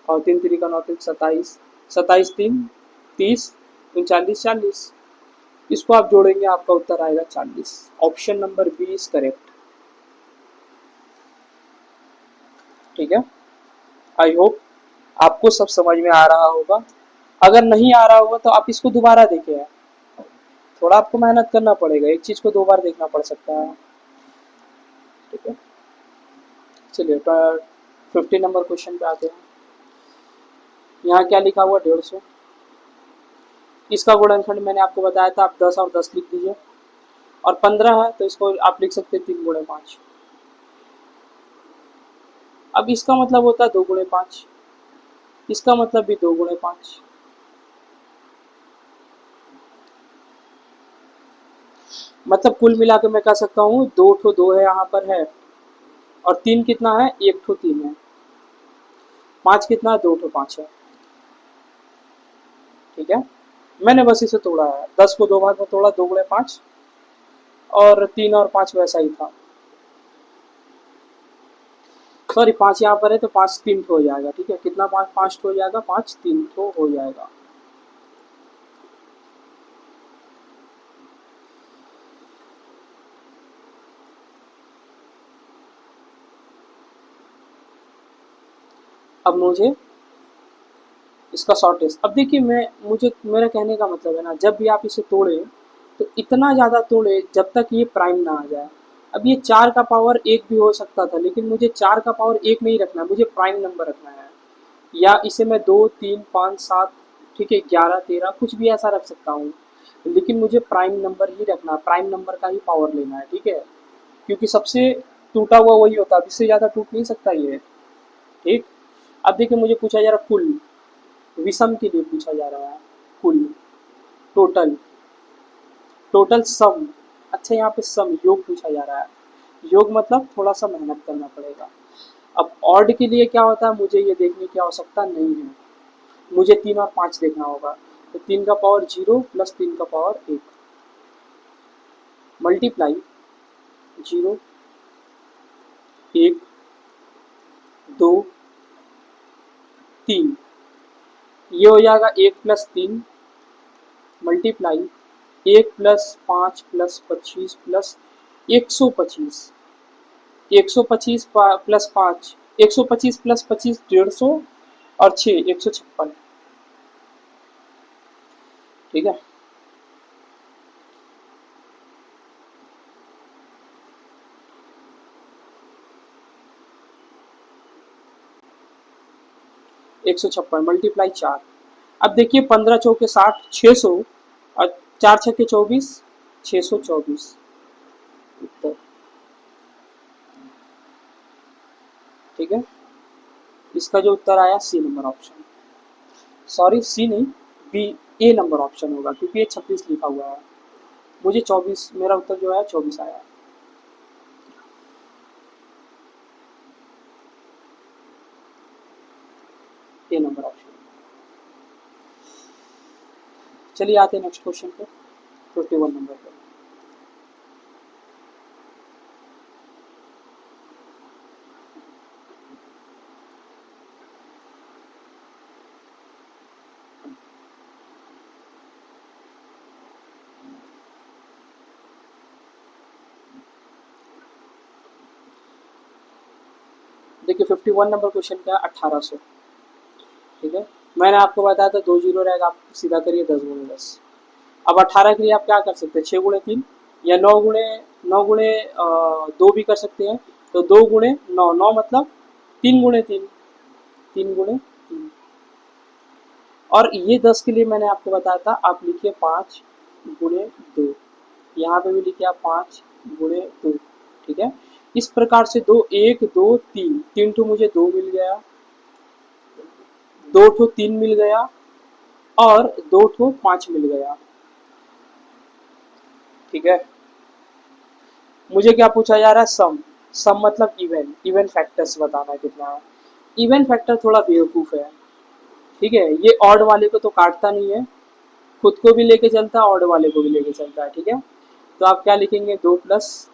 और 3 3 का 9 3 27, 27 3 30, 39 40, इसको आप जोड़ेंगे आपका उत्तर आएगा 40। Option number B is correct. ठीक है, आई होप आपको सब समझ में आ रहा होगा। अगर नहीं आ रहा होगा तो आप इसको दोबारा देखिए, थोड़ा आपको मेहनत करना पड़ेगा, एक चीज को दो बार देखना पड़ सकता है। ठीक है, चलिए 50 नंबर क्वेश्चन पे आते हैं। यहाँ क्या लिखा हुआ 150, इसका गुणनखंड मैंने आपको बताया था, आप 10 और 10 लिख दीजिए, और 15 है तो इसको आप लिख सकते हैं 3 × 5। अब इसका मतलब होता है 2 × 5, इसका मतलब भी 2 × 5। मतलब कुल मिला के मैं कह सकता हूँ 2 ठो 2 है यहाँ पर है, और 3 कितना है, 1 ठो 3 है, 5 कितना है, 2 ठो 5 है। ठीक है, मैंने बस इसे तोड़ा है, 10 को 2 भाग में तोड़ा, 2 × 5, और 3 और 5 वैसा ही था। सॉरी 5 यहाँ पर है तो 5 3 ठो हो जाएगा। ठीक है, कितना 5 5 ठो हो जाएगा, 5 3 ठो हो जाएगा। अब मुझे इसका शॉर्टेज, अब देखिए मेरा कहने का मतलब है ना, जब भी आप इसे तोड़े तो इतना ज़्यादा तोड़े जब तक ये प्राइम ना आ जाए। अब ये 4 का पावर 1 भी हो सकता था, लेकिन मुझे 4 का पावर 1 नहीं रखना, मुझे प्राइम नंबर रखना है। या इसे मैं 2 3 5 7, ठीक है, 11 13 कुछ भी ऐसा रख सकता हूँ, लेकिन मुझे प्राइम नंबर ही रखना, प्राइम नंबर का ही पावर लेना है। ठीक है, क्योंकि सबसे टूटा हुआ वही होता है, इससे ज़्यादा टूट नहीं सकता ये। ठीक, अब देखिए मुझे पूछा जा रहा कुल, विषम के लिए पूछा जा रहा है, कुल, टोटल, टोटल सम। अच्छा यहाँ पे सम योग पूछा जा रहा है, योग मतलब थोड़ा सा मेहनत करना पड़ेगा। अब ऑड के लिए क्या होता है, मुझे ये देखने की आवश्यकता नहीं है, मुझे 3 और 5 देखना होगा। तो 3 का पावर 0 प्लस 3 का पावर 1 मल्टीप्लाई 0 1 2 3, ये हो जाएगा 1 plus 3 multiply 1 plus 5 plus 25 plus 125, 125 plus 5, 125 plus 25 150, और 6 156। ठीक है, एक सौ छप्पन मल्टीप्लाई 4। अब देखिए 15 चौके 60, 600, और 4 छक्के 24, 624 उत्तर। ठीक है, इसका जो उत्तर आया C number option, sorry C नहीं, बी, ए नंबर ऑप्शन होगा, क्योंकि ये 26 लिखा हुआ है, मुझे 24, मेरा उत्तर जो है 24 आया। ए नंबर ऑप्शन। चलिए आते हैं नेक्स्ट क्वेश्चन पे, 51 नंबर पे। देखिए 51 नंबर क्वेश्चन का 1800। ठीक है, मैंने आपको बताया था 2 जीरो रहेगा, आप सीधा करिए 10 × 10। अब 18 के लिए आप क्या कर सकते हैं, 6 × 3 या 9 भी कर सकते हैं। तो 2 × 9, 9 मतलब 3 × 3, 3 × 3। और ये 10 के लिए मैंने आपको बताया था, आप लिखिए 5 × 2, यहाँ पे भी लिखिए आप 5 × 2। ठीक है, इस प्रकार से 2 1 2 3, 3 ठो मुझे 2 मिल गया, 2 ठो 3 मिल गया, और 2 ठो 5 मिल गया। ठीक है, मुझे क्या पूछा जा रहा है, सम, सम मतलब इवन, इवन फैक्टर्स बताना है कितना है। इवन फैक्टर थोड़ा बेवकूफ़ है। ठीक है, ये ऑड वाले को तो काटता नहीं है, खुद को भी लेके चलता है, ऑड वाले को भी लेके चलता है। ठीक है, तो आप क्या लिखेंगे, 2 +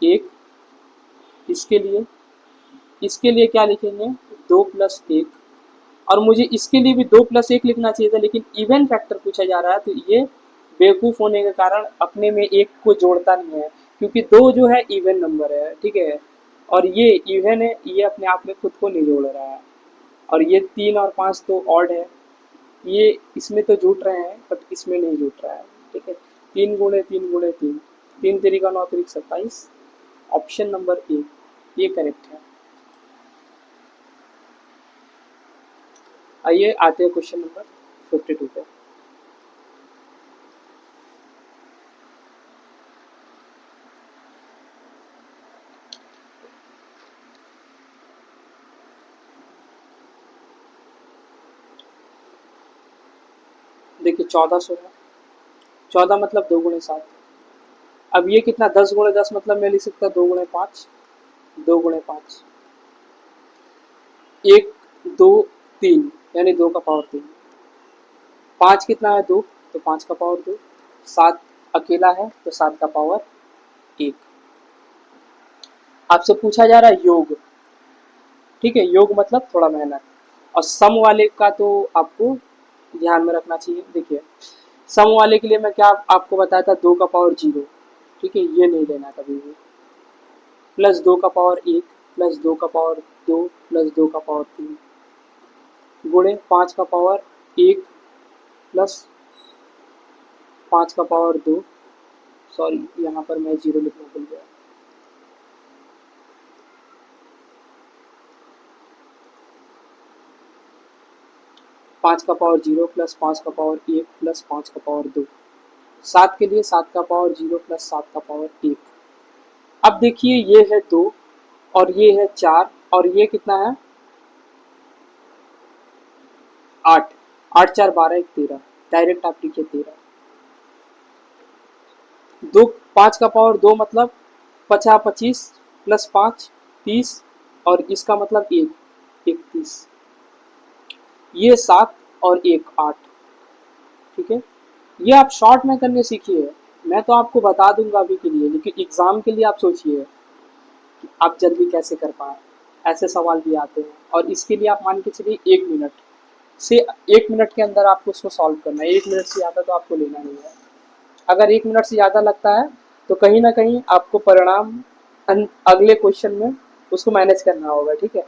1, इसके लिए क्या लिखेंगे, 2 + 1, और मुझे इसके लिए भी 2 + 1 लिखना चाहिए था, लेकिन इवन फैक्टर पूछा जा रहा है, तो ये बेवकूफ़ होने के कारण अपने में एक को जोड़ता नहीं है, क्योंकि 2 जो है इवन नंबर है। ठीक है, और ये इवन है, ये अपने आप में खुद को नहीं जोड़ रहा है, और ये 3 और 5 तो ऑड है। ये इसमें तो जुट रहे हैं बट इसमें नहीं जुट रहा है, ठीक है। 3 × 3 × 3, 3 × 3 = 9 × 27, ऑप्शन नंबर ए ये करेक्ट है। आइए आते हैं क्वेश्चन नंबर 52 पे। देखिए 1416, 14 मतलब 2 × 7। अब ये कितना, 10 × 10 मतलब मैं लिख सकता 2 × 5, 2 × 5, 1 2 3 यानी 2 का पावर 3। 5 कितना है 2, तो 5 का पावर 2। 7 अकेला है तो 7 का पावर 1। आपसे पूछा जा रहा है योग, ठीक है, योग मतलब थोड़ा मेहनत। और सम वाले का तो आपको ध्यान में रखना चाहिए। देखिए सम वाले के लिए मैं क्या आपको बताया था, 2 का पावर 0, ठीक है, ये नहीं लेना कभी भी। प्लस 2 का पावर 1 प्लस 2 का पावर 2 प्लस 2 का पावर 3 गुणे 5 का पावर 1 प्लस 5 का पावर 2। सॉरी यहाँ पर मैं 0 लिखना भूल गया। 5 का पावर 0 प्लस 5 का पावर 1 प्लस 5 का पावर 2। 7 के लिए 7 का पावर 0 प्लस 7 का पावर 1। अब देखिए ये है 2 और ये है 4 और ये कितना है 8। 8 4 12 1 13, डायरेक्ट आप लिखिए 13। दो 5 का पावर 2 मतलब 50 25 प्लस 5 30 और इसका मतलब 1 31। ये 7 और 1 8, ठीक है। ये आप शॉर्ट में करने सीखिए, मैं तो आपको बता दूंगा अभी के लिए, लेकिन एग्जाम के लिए आप सोचिए आप जल्दी कैसे कर पाए। ऐसे सवाल भी आते हैं और इसके लिए आप मान के चलिए 1 मिनट से 1 मिनट के अंदर आपको उसको सॉल्व करना है। 1 मिनट से ज़्यादा तो आपको लेना नहीं है। अगर 1 मिनट से ज़्यादा लगता है तो कहीं ना कहीं आपको परिणाम अगले क्वेश्चन में उसको मैनेज करना होगा, ठीक है।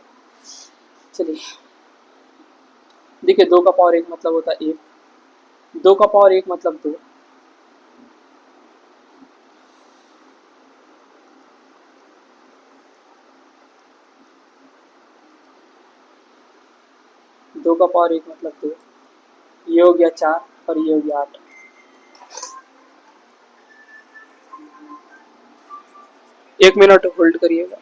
चलिए देखिए 2 का पावर 1 मतलब होता है 1, 2 का पावर 1 मतलब 2, 2 का पावर 1 मतलब 2, ये हो गया 4 और ये हो गया 8। 1 मिनट होल्ड करिएगा।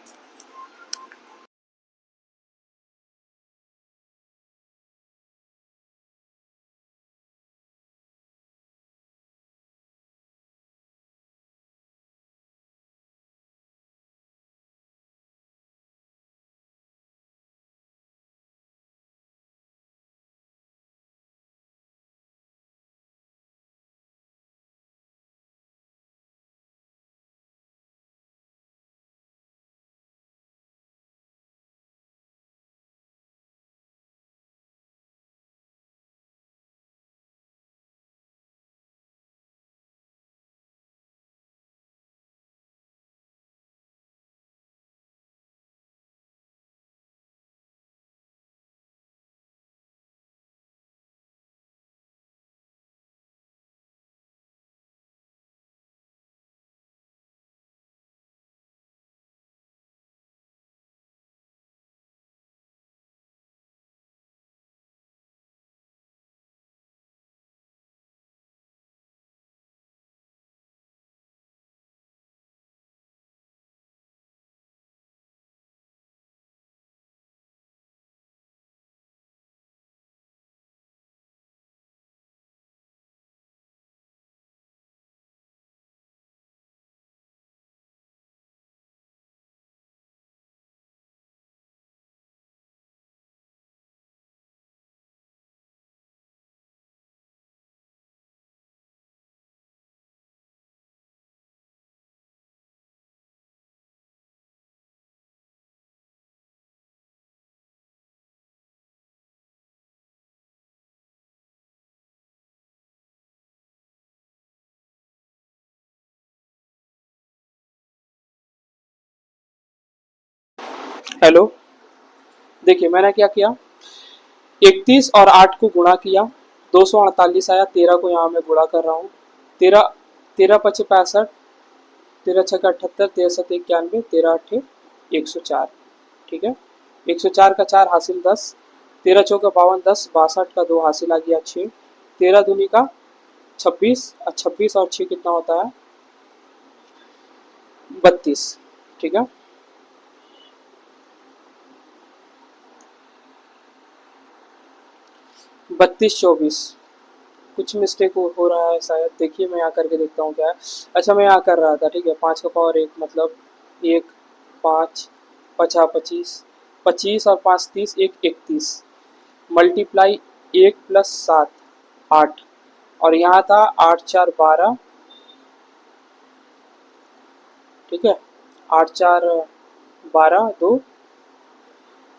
हेलो, देखिए मैंने क्या किया, 31 और 8 को गुणा किया, 248 आया, 13 को यहाँ मैं गुणा कर रहा हूँ। 13 13 पचे 65, 13 छः 78, 13 सत 91, 13 अठे 104। ठीक है, 104 का 4 हासिल 10, 13 चौका 52, 10 62 का 2 हासिल आ गया 6, 13 दूनी का 26, 26 और 6 कितना होता है 32। ठीक है, 32 24, कुछ मिस्टेक हो रहा है शायद, देखिए मैं यहाँ करके देखता हूँ क्या है। अच्छा मैं यहाँ कर रहा था, ठीक है, 5 का पावर 1 मतलब 1 5 पचा 25, 25 और 5 30, 1 31, मल्टीप्लाई 1 प्लस 7 8, और यहाँ था 8 4 12। ठीक है, 8 4 12 2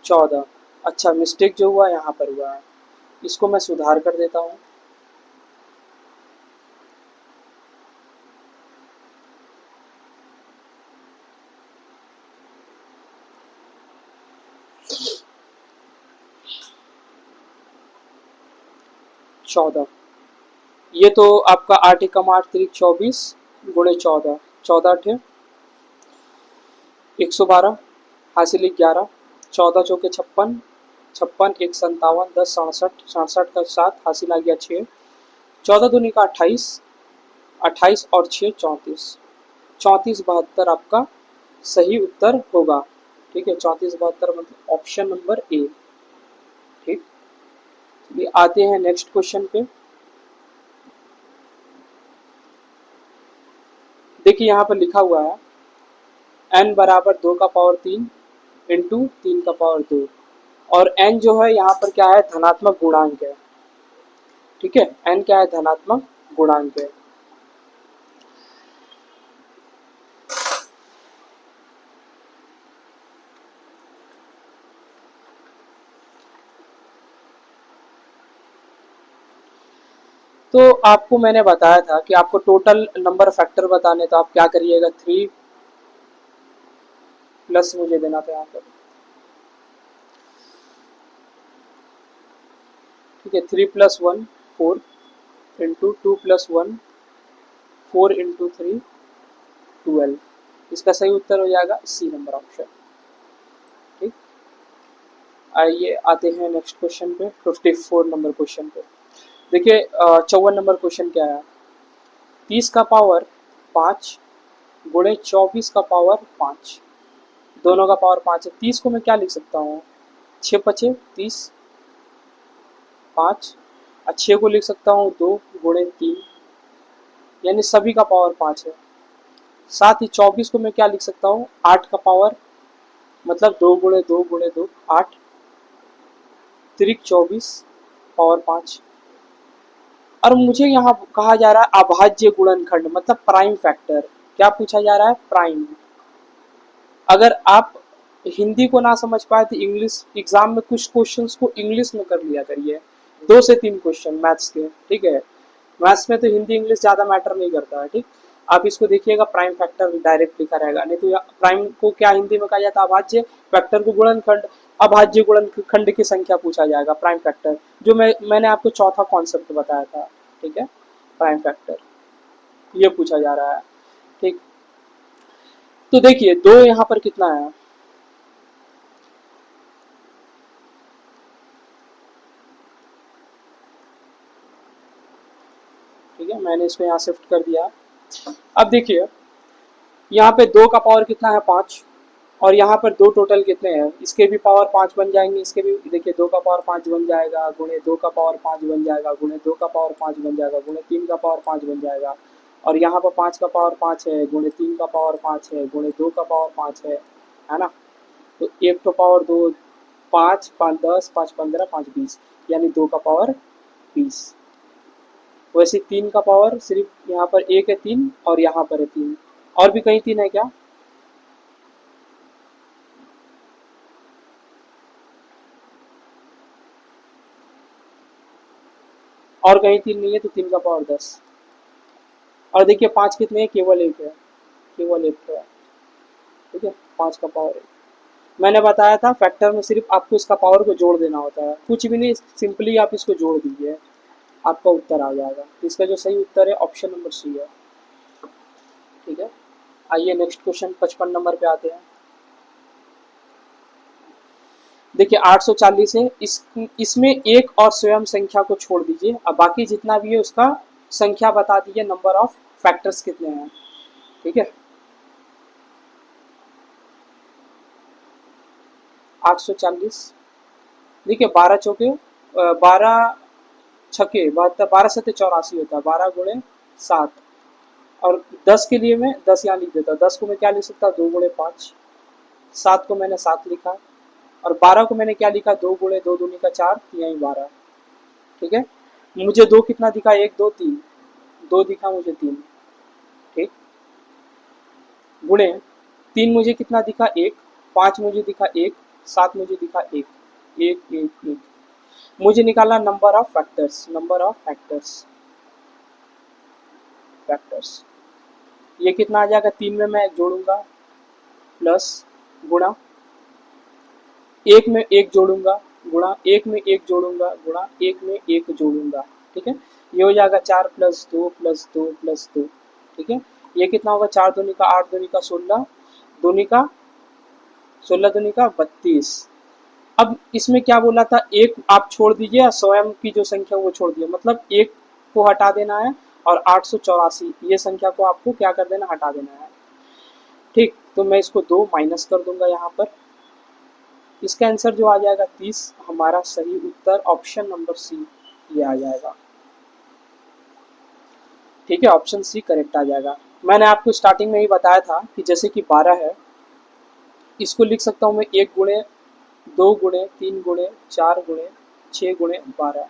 14। अच्छा मिस्टेक जो हुआ यहाँ पर हुआ है, इसको मैं सुधार कर देता हूँ। चौदह, ये तो आपका 8 एकम 8 3 24 गुणे 14, 14 अठे 112 हासिल 11, 14 चौके 56, 56 1 57, 10 67, 67 का 7 हासिल आ गया 6, 14 दूनी का 28, 28 और 6 34, 34 72 आपका सही उत्तर होगा। ठीक है, 34 72 मतलब ऑप्शन नंबर ए। ठीक, चलिए आते हैं नेक्स्ट क्वेश्चन पे। देखिए यहाँ पर लिखा हुआ है n बराबर 2 का पावर 3 इंटू 3 का पावर 2, और n जो है यहाँ पर क्या है धनात्मक गुणांक है। ठीक है, n क्या है धनात्मक गुणांक है। तो आपको मैंने बताया था कि आपको टोटल नंबर फैक्टर बताने, तो आप क्या करिएगा 3 प्लस मुझे देना था यहाँ पर। ठीक है, 3 प्लस 1 4 इंटू 2 प्लस 1 4 इंटू 3 12, इसका सही उत्तर हो जाएगा सी नंबर ऑप्शन। ठीक, आइए आते हैं नेक्स्ट क्वेश्चन पे, 54 नंबर क्वेश्चन पे। देखिए 54 नंबर क्वेश्चन क्या है, 30 का पावर 5 गुणे 24 का पावर 5, दोनों का पावर 5 है। 30 को मैं क्या लिख सकता हूँ 6 पचे 30 5, और 6 को लिख सकता हूँ 2 गुणे 3, यानी सभी का पावर 5 है। साथ ही 24 को मैं क्या लिख सकता हूँ 8 का पावर, मतलब 2 गुणे 2 गुणे 2 8, तिरिक 24 पावर 5। और मुझे यहाँ कहा जा रहा है अभाज्य गुणनखंड मतलब प्राइम फैक्टर, क्या पूछा जा रहा है प्राइम। अगर आप हिंदी को ना समझ पाए तो इंग्लिश एग्जाम में कुछ क्वेश्चंस को इंग्लिश में कर लिया करिए, 2 से 3 क्वेश्चन मैथ्स के। ठीक है, मैथ्स में तो हिंदी इंग्लिश ज़्यादा मैटर नहीं करता है। ठीक, आप इसको देखिएगा प्राइम फैक्टर डायरेक्ट लिखा रहेगा, नहीं तो प्राइम को क्या हिंदी में कहा जाता है अभाज्य, फैक्टर को गुणनखंड, अभाज्य गुणनखंड की संख्या पूछा जाएगा प्राइम फैक्टर, जो मैंने आपको चौथा कॉन्सेप्ट बताया था। ठीक है, प्राइम फैक्टर ये पूछा जा रहा है। ठीक, तो देखिए 2 यहाँ पर कितना है, ठीक है, मैंने इसको यहाँ शिफ्ट कर दिया। अब देखिए यहाँ पे 2 का पावर कितना है 5, और यहाँ पर 2 टोटल कितने हैं, इसके भी पावर 5 बन जाएंगे, इसके भी देखिए 2 का पावर 5 बन जाएगा, गुणे 2 का पावर 5 बन जाएगा, गुणे 2 का पावर 5 बन जाएगा, गुणे 3 का पावर 5 बन जाएगा, और यहाँ पर 5 का पावर 5 है, गुणे 3 का पावर 5 है, गुणे 2 का पावर 5 है ना। तो 1 तो पावर 2 5 5 10 5 15 5 20, यानी 2 का पावर 20। वैसे 3 का पावर सिर्फ यहाँ पर 1 है 3, और यहाँ पर है 3, और भी कहीं 3 है क्या, और कहीं 3 नहीं है, तो 3 का पावर 10। और देखिए 5 कितने हैं, केवल 1 है, केवल 1 है। ठीक है, 5 का पावर 1। मैंने बताया था फैक्टर में सिर्फ आपको इसका पावर को जोड़ देना होता है, कुछ भी नहीं, सिंपली आप इसको जोड़ दीजिए। आपका उत्तर आ जाएगा। तो इसका जो सही उत्तर है ऑप्शन नंबर सी है। ठीक है, आइए नेक्स्ट क्वेश्चन 55 नंबर पे आते हैं। देखिए 840 है, इसमें एक और स्वयं संख्या को छोड़ दीजिए, अब बाकी जितना भी है उसका संख्या बता दीजिए, नंबर ऑफ फैक्टर्स कितने हैं। ठीक है, 840, देखिए 12 चौके 12 छक्के 72, 12 सत्ते 84 होता है, 12 गुणे 7, और 10 के लिए मैं 10 यहाँ लिख देता, 10 को मैं क्या लिख सकता, 2 गुणे 5, 7 को मैंने 7 लिखा, और 12 को मैंने क्या लिखा, 2 गुणे 2 दूनी का 4, यही 12। ठीक है, मुझे 2 कितना दिखा, 1 2 3, 2 दिखा मुझे 3। ठीक, गुणे 3 मुझे कितना दिखा, 1, 5 मुझे दिखा 1, 7 मुझे दिखा 1, 1 1 1। मुझे निकालना number of factors, number of factors, factors ये कितना आ जाएगा, 3 में मैं जोड़ूंगा प्लस गुणा, 1 में 1 जोड़ूंगा गुणा, 1 में 1 जोड़ूंगा गुणा, 1 में 1 जोड़ूंगा। ठीक है, ये हो जाएगा 4 प्लस 2 प्लस 2 प्लस 2। ठीक है, ये कितना होगा, 4 दूनी का 8 दूनी का 16, दूनी का 16 दूनी का 32। अब इसमें क्या बोला था, एक आप छोड़ दीजिए, स्वयं की जो संख्या वो छोड़ दिए, मतलब एक को हटा देना है, और 884 ये संख्या को आपको क्या कर देना, हटा देना है। ठीक, तो मैं इसको 2 माइनस कर दूंगा यहाँ पर, इसका आंसर जो आ जाएगा 30, हमारा सही उत्तर ऑप्शन नंबर सी ये आ जाएगा। ठीक है, ऑप्शन सी करेक्ट आ जाएगा। मैंने आपको स्टार्टिंग में ही बताया था कि जैसे कि 12 है, इसको लिख सकता हूँ मैं 1 गुणे 2 गुणे 3 गुणे 4 गुणे 6 गुणे 12।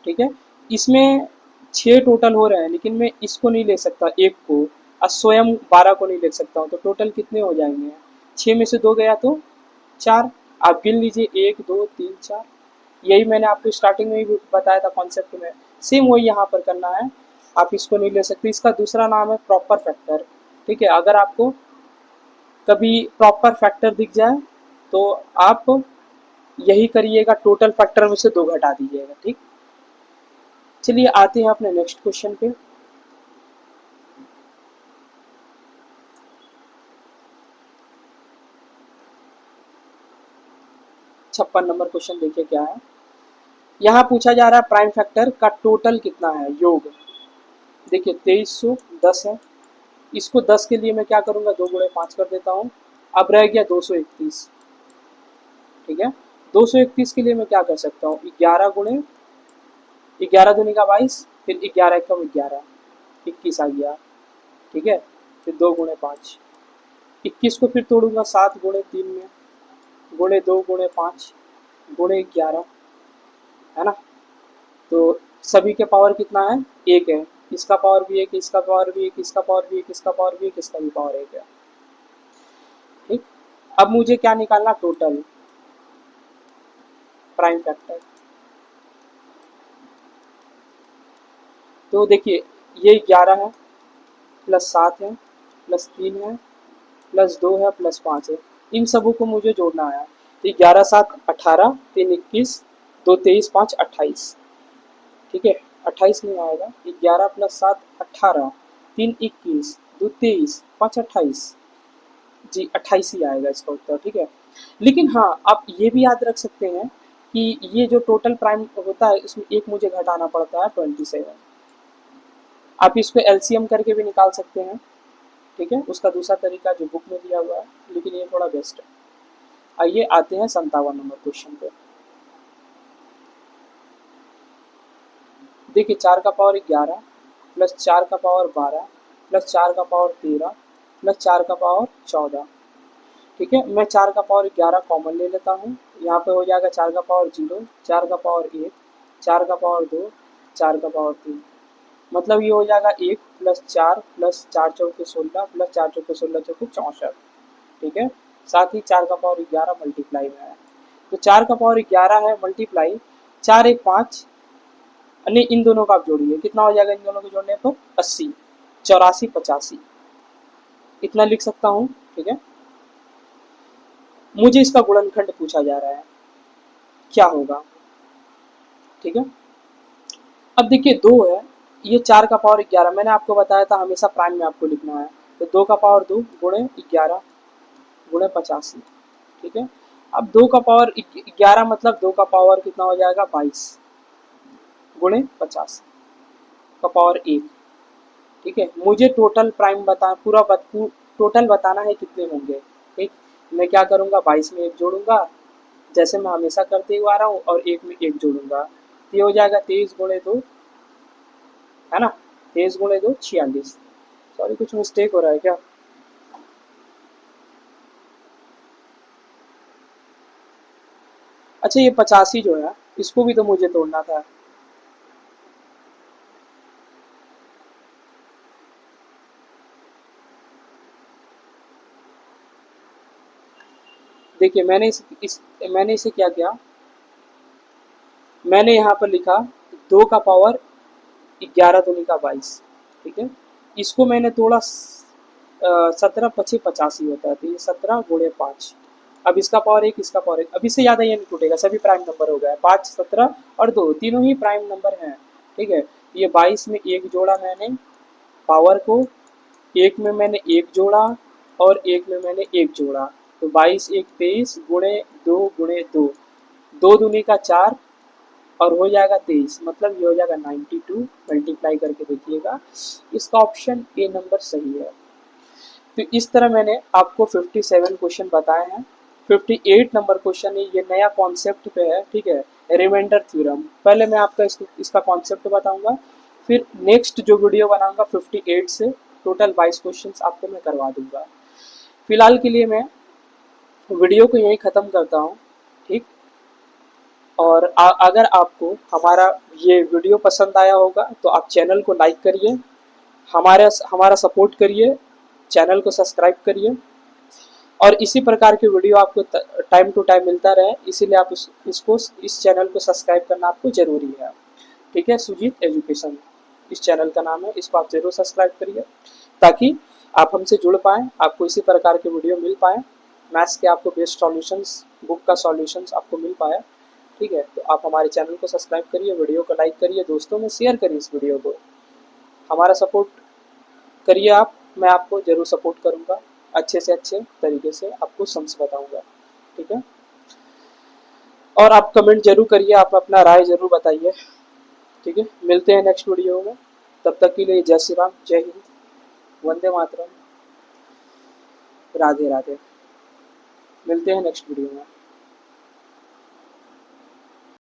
ठीक है, इसमें 6 टोटल हो रहे हैं, लेकिन मैं इसको नहीं ले सकता, एक को, और स्वयं 12 को नहीं ले सकता हूँ, तो टोटल कितने हो जाएंगे, 6 में से 2 गया तो 4, आप गिन लीजिए 1 2 3 4। यही मैंने आपको स्टार्टिंग में ही बताया था कॉन्सेप्ट में, सेम वही यहाँ पर करना है। आप इसको नहीं ले सकते, इसका दूसरा नाम है प्रॉपर फैक्टर। ठीक है, अगर आपको कभी प्रॉपर फैक्टर दिख जाए तो आप यही करिएगा, टोटल फैक्टर में से 2 घटा दीजिएगा। ठीक, चलिए आते हैं अपने नेक्स्ट क्वेश्चन पे। छप्पन नंबर क्वेश्चन देखिए क्या है, यहाँ पूछा जा रहा है प्राइम फैक्टर का टोटल कितना है, योग। देखिए 2310 है, इसको 10 के लिए मैं क्या करूंगा, 2 गुणे 5 कर देता हूँ, अब रह गया 231। ठीक है, 231 के लिए मैं क्या कर सकता हूँ, 11 गुणे 11 दूनी का 22, फिर 11 एकम 11, 21 आ गया। ठीक है, फिर 2 गुणे 5, 21 को फिर तोड़ूंगा 7 गुणे 3 में, गुणे 2 गुणे 5 गुणे 11, है ना। तो सभी के पावर कितना है, एक है, इसका पावर भी एक, इसका पावर भी एक, इसका पावर भी एक, इसका पावर भी एक, इसका भी पावर एक है। ठीक, अब मुझे क्या निकालना, टोटल प्राइम फैक्टर। तो देखिए ये 11 है, प्लस 7 है, प्लस 3 है, प्लस 2 है, प्लस 5 है, इन सबों को मुझे जोड़ना है। तो 11 7 18, 3 21, 2 23, 5 28। ठीक है, 28 नहीं आएगा, 11 प्लस 7 18, 3 21, 2 23, 5 28, जी 28 ही आएगा इसका उत्तर। ठीक है, लेकिन हाँ आप ये भी याद रख सकते हैं कि ये जो टोटल प्राइम होता है इसमें एक मुझे घटाना पड़ता है 27। आप इसको एलसीएम करके भी निकाल सकते हैं। ठीक है, उसका दूसरा तरीका जो बुक में दिया हुआ है, लेकिन ये थोड़ा बेस्ट है। आइए आते हैं 57 नंबर क्वेश्चन पे। देखिए 4 का पावर 11 प्लस 4 का पावर 12 प्लस 4 का पावर 13 प्लस 4 का पावर 14। ठीक है, मैं 4 का पावर 11 कॉमन ले लेता हूँ, यहाँ पे हो जाएगा 4 का पावर 0, 4 का पावर 1, 4 का पावर 2, 4 का पावर 3, मतलब ये हो जाएगा 1 प्लस 4 प्लस 4 चौके 16 प्लस 4 चौके 16 चौके 64। ठीक है, साथ ही 4 का पावर 11 मल्टीप्लाई में है, तो 4 का पावर 11 है मल्टीप्लाई 4 1 5, नहीं इन दोनों का आप जोड़िए, कितना हो जाएगा इन दोनों को जोड़ने पर 80, 84 85, इतना लिख सकता हूँ। ठीक है, मुझे इसका गुणनखंड पूछा जा रहा है, क्या होगा। ठीक है। अब देखिए 2 है, ये 4 का पावर 11, मैंने आपको बताया था हमेशा प्राइम में आपको लिखना है। तो 2 का पावर 2 गुणे 11 गुणे 85, ठीक है। अब 2 का पावर 11 मतलब 2 का पावर कितना हो जाएगा 22 गुणे 50 का पावर 1, ठीक है। मुझे टोटल प्राइम टोटल बताना है कितने होंगे, ठीक। मैं क्या करूँगा 22 में 1 जोड़ूंगा जैसे मैं हमेशा करते हुआ आ रहा हूँ, और 1 में 1 जोड़ूंगा, तो ये हो जाएगा 23 गुणे 2, है ना। 23 गुणे 2 46। सॉरी कुछ मिस्टेक हो रहा है क्या? अच्छा ये 85 जो है इसको भी तो मुझे तोड़ना था। देखिए मैंने इसे क्या किया, मैंने यहाँ पर लिखा 2 का पावर 11 दूनी का 22, ठीक है। इसको मैंने तोड़ा 17 पची 85 होता है, तो ये 17 गुणे 5। अब इसका पावर 1 इसका पावर 1, अब इससे ज़्यादा ये नहीं टूटेगा, सभी प्राइम नंबर हो गया। 5 17 और 2 तीनों ही प्राइम नंबर हैं, ठीक है। ये 22 में 1 जोड़ा मैंने पावर को, 1 में मैंने 1 जोड़ा और 1 में मैंने 1 जोड़ा, तो 22 1 23 गुणे 2 गुणे 2, 2 दूनी का 4 और हो जाएगा 23, मतलब ये हो जाएगा 92। मल्टीप्लाई करके देखिएगा, इसका ऑप्शन ए नंबर सही है। तो इस तरह मैंने आपको 57 क्वेश्चन बताए हैं। 58 नंबर क्वेश्चन है, ये नया कॉन्सेप्ट पे है, ठीक है। रिमाइंडर थ्योरम, पहले मैं आपका इसका कॉन्सेप्ट बताऊंगा, फिर नेक्स्ट जो वीडियो बनाऊंगा 58 से टोटल 22 क्वेश्चंस आपको मैं करवा दूंगा। फिलहाल के लिए मैं वीडियो को यहीं ख़त्म करता हूँ, ठीक। और अगर आपको हमारा ये वीडियो पसंद आया होगा तो आप चैनल को लाइक करिए, हमारा सपोर्ट करिए, चैनल को सब्सक्राइब करिए, और इसी प्रकार के वीडियो आपको टाइम टू टाइम मिलता रहे, इसीलिए आप इस चैनल को सब्सक्राइब करना आपको ज़रूरी है, ठीक है। सुजीत एजुकेशन इस चैनल का नाम है, इसको आप ज़रूर सब्सक्राइब करिए ताकि आप हमसे जुड़ पाएँ, आपको इसी प्रकार के वीडियो मिल पाएँ, मैथ्स के आपको बेस्ट सॉल्यूशंस, बुक का सॉल्यूशंस आपको मिल पाए, ठीक है। तो आप हमारे चैनल को सब्सक्राइब करिए, वीडियो को लाइक करिए, दोस्तों में शेयर करिए इस वीडियो को, हमारा सपोर्ट करिए आप, मैं आपको ज़रूर सपोर्ट करूँगा, अच्छे से अच्छे तरीके से आपको सम्स बताऊँगा, ठीक है। और आप कमेंट जरूर करिए, आप अपना राय ज़रूर बताइए, ठीक है। मिलते हैं नेक्स्ट वीडियो में, तब तक के लिए जय श्री राम, जय हिंद, वंदे मातरम, राधे राधे। मिलते हैं नेक्स्ट वीडियो में।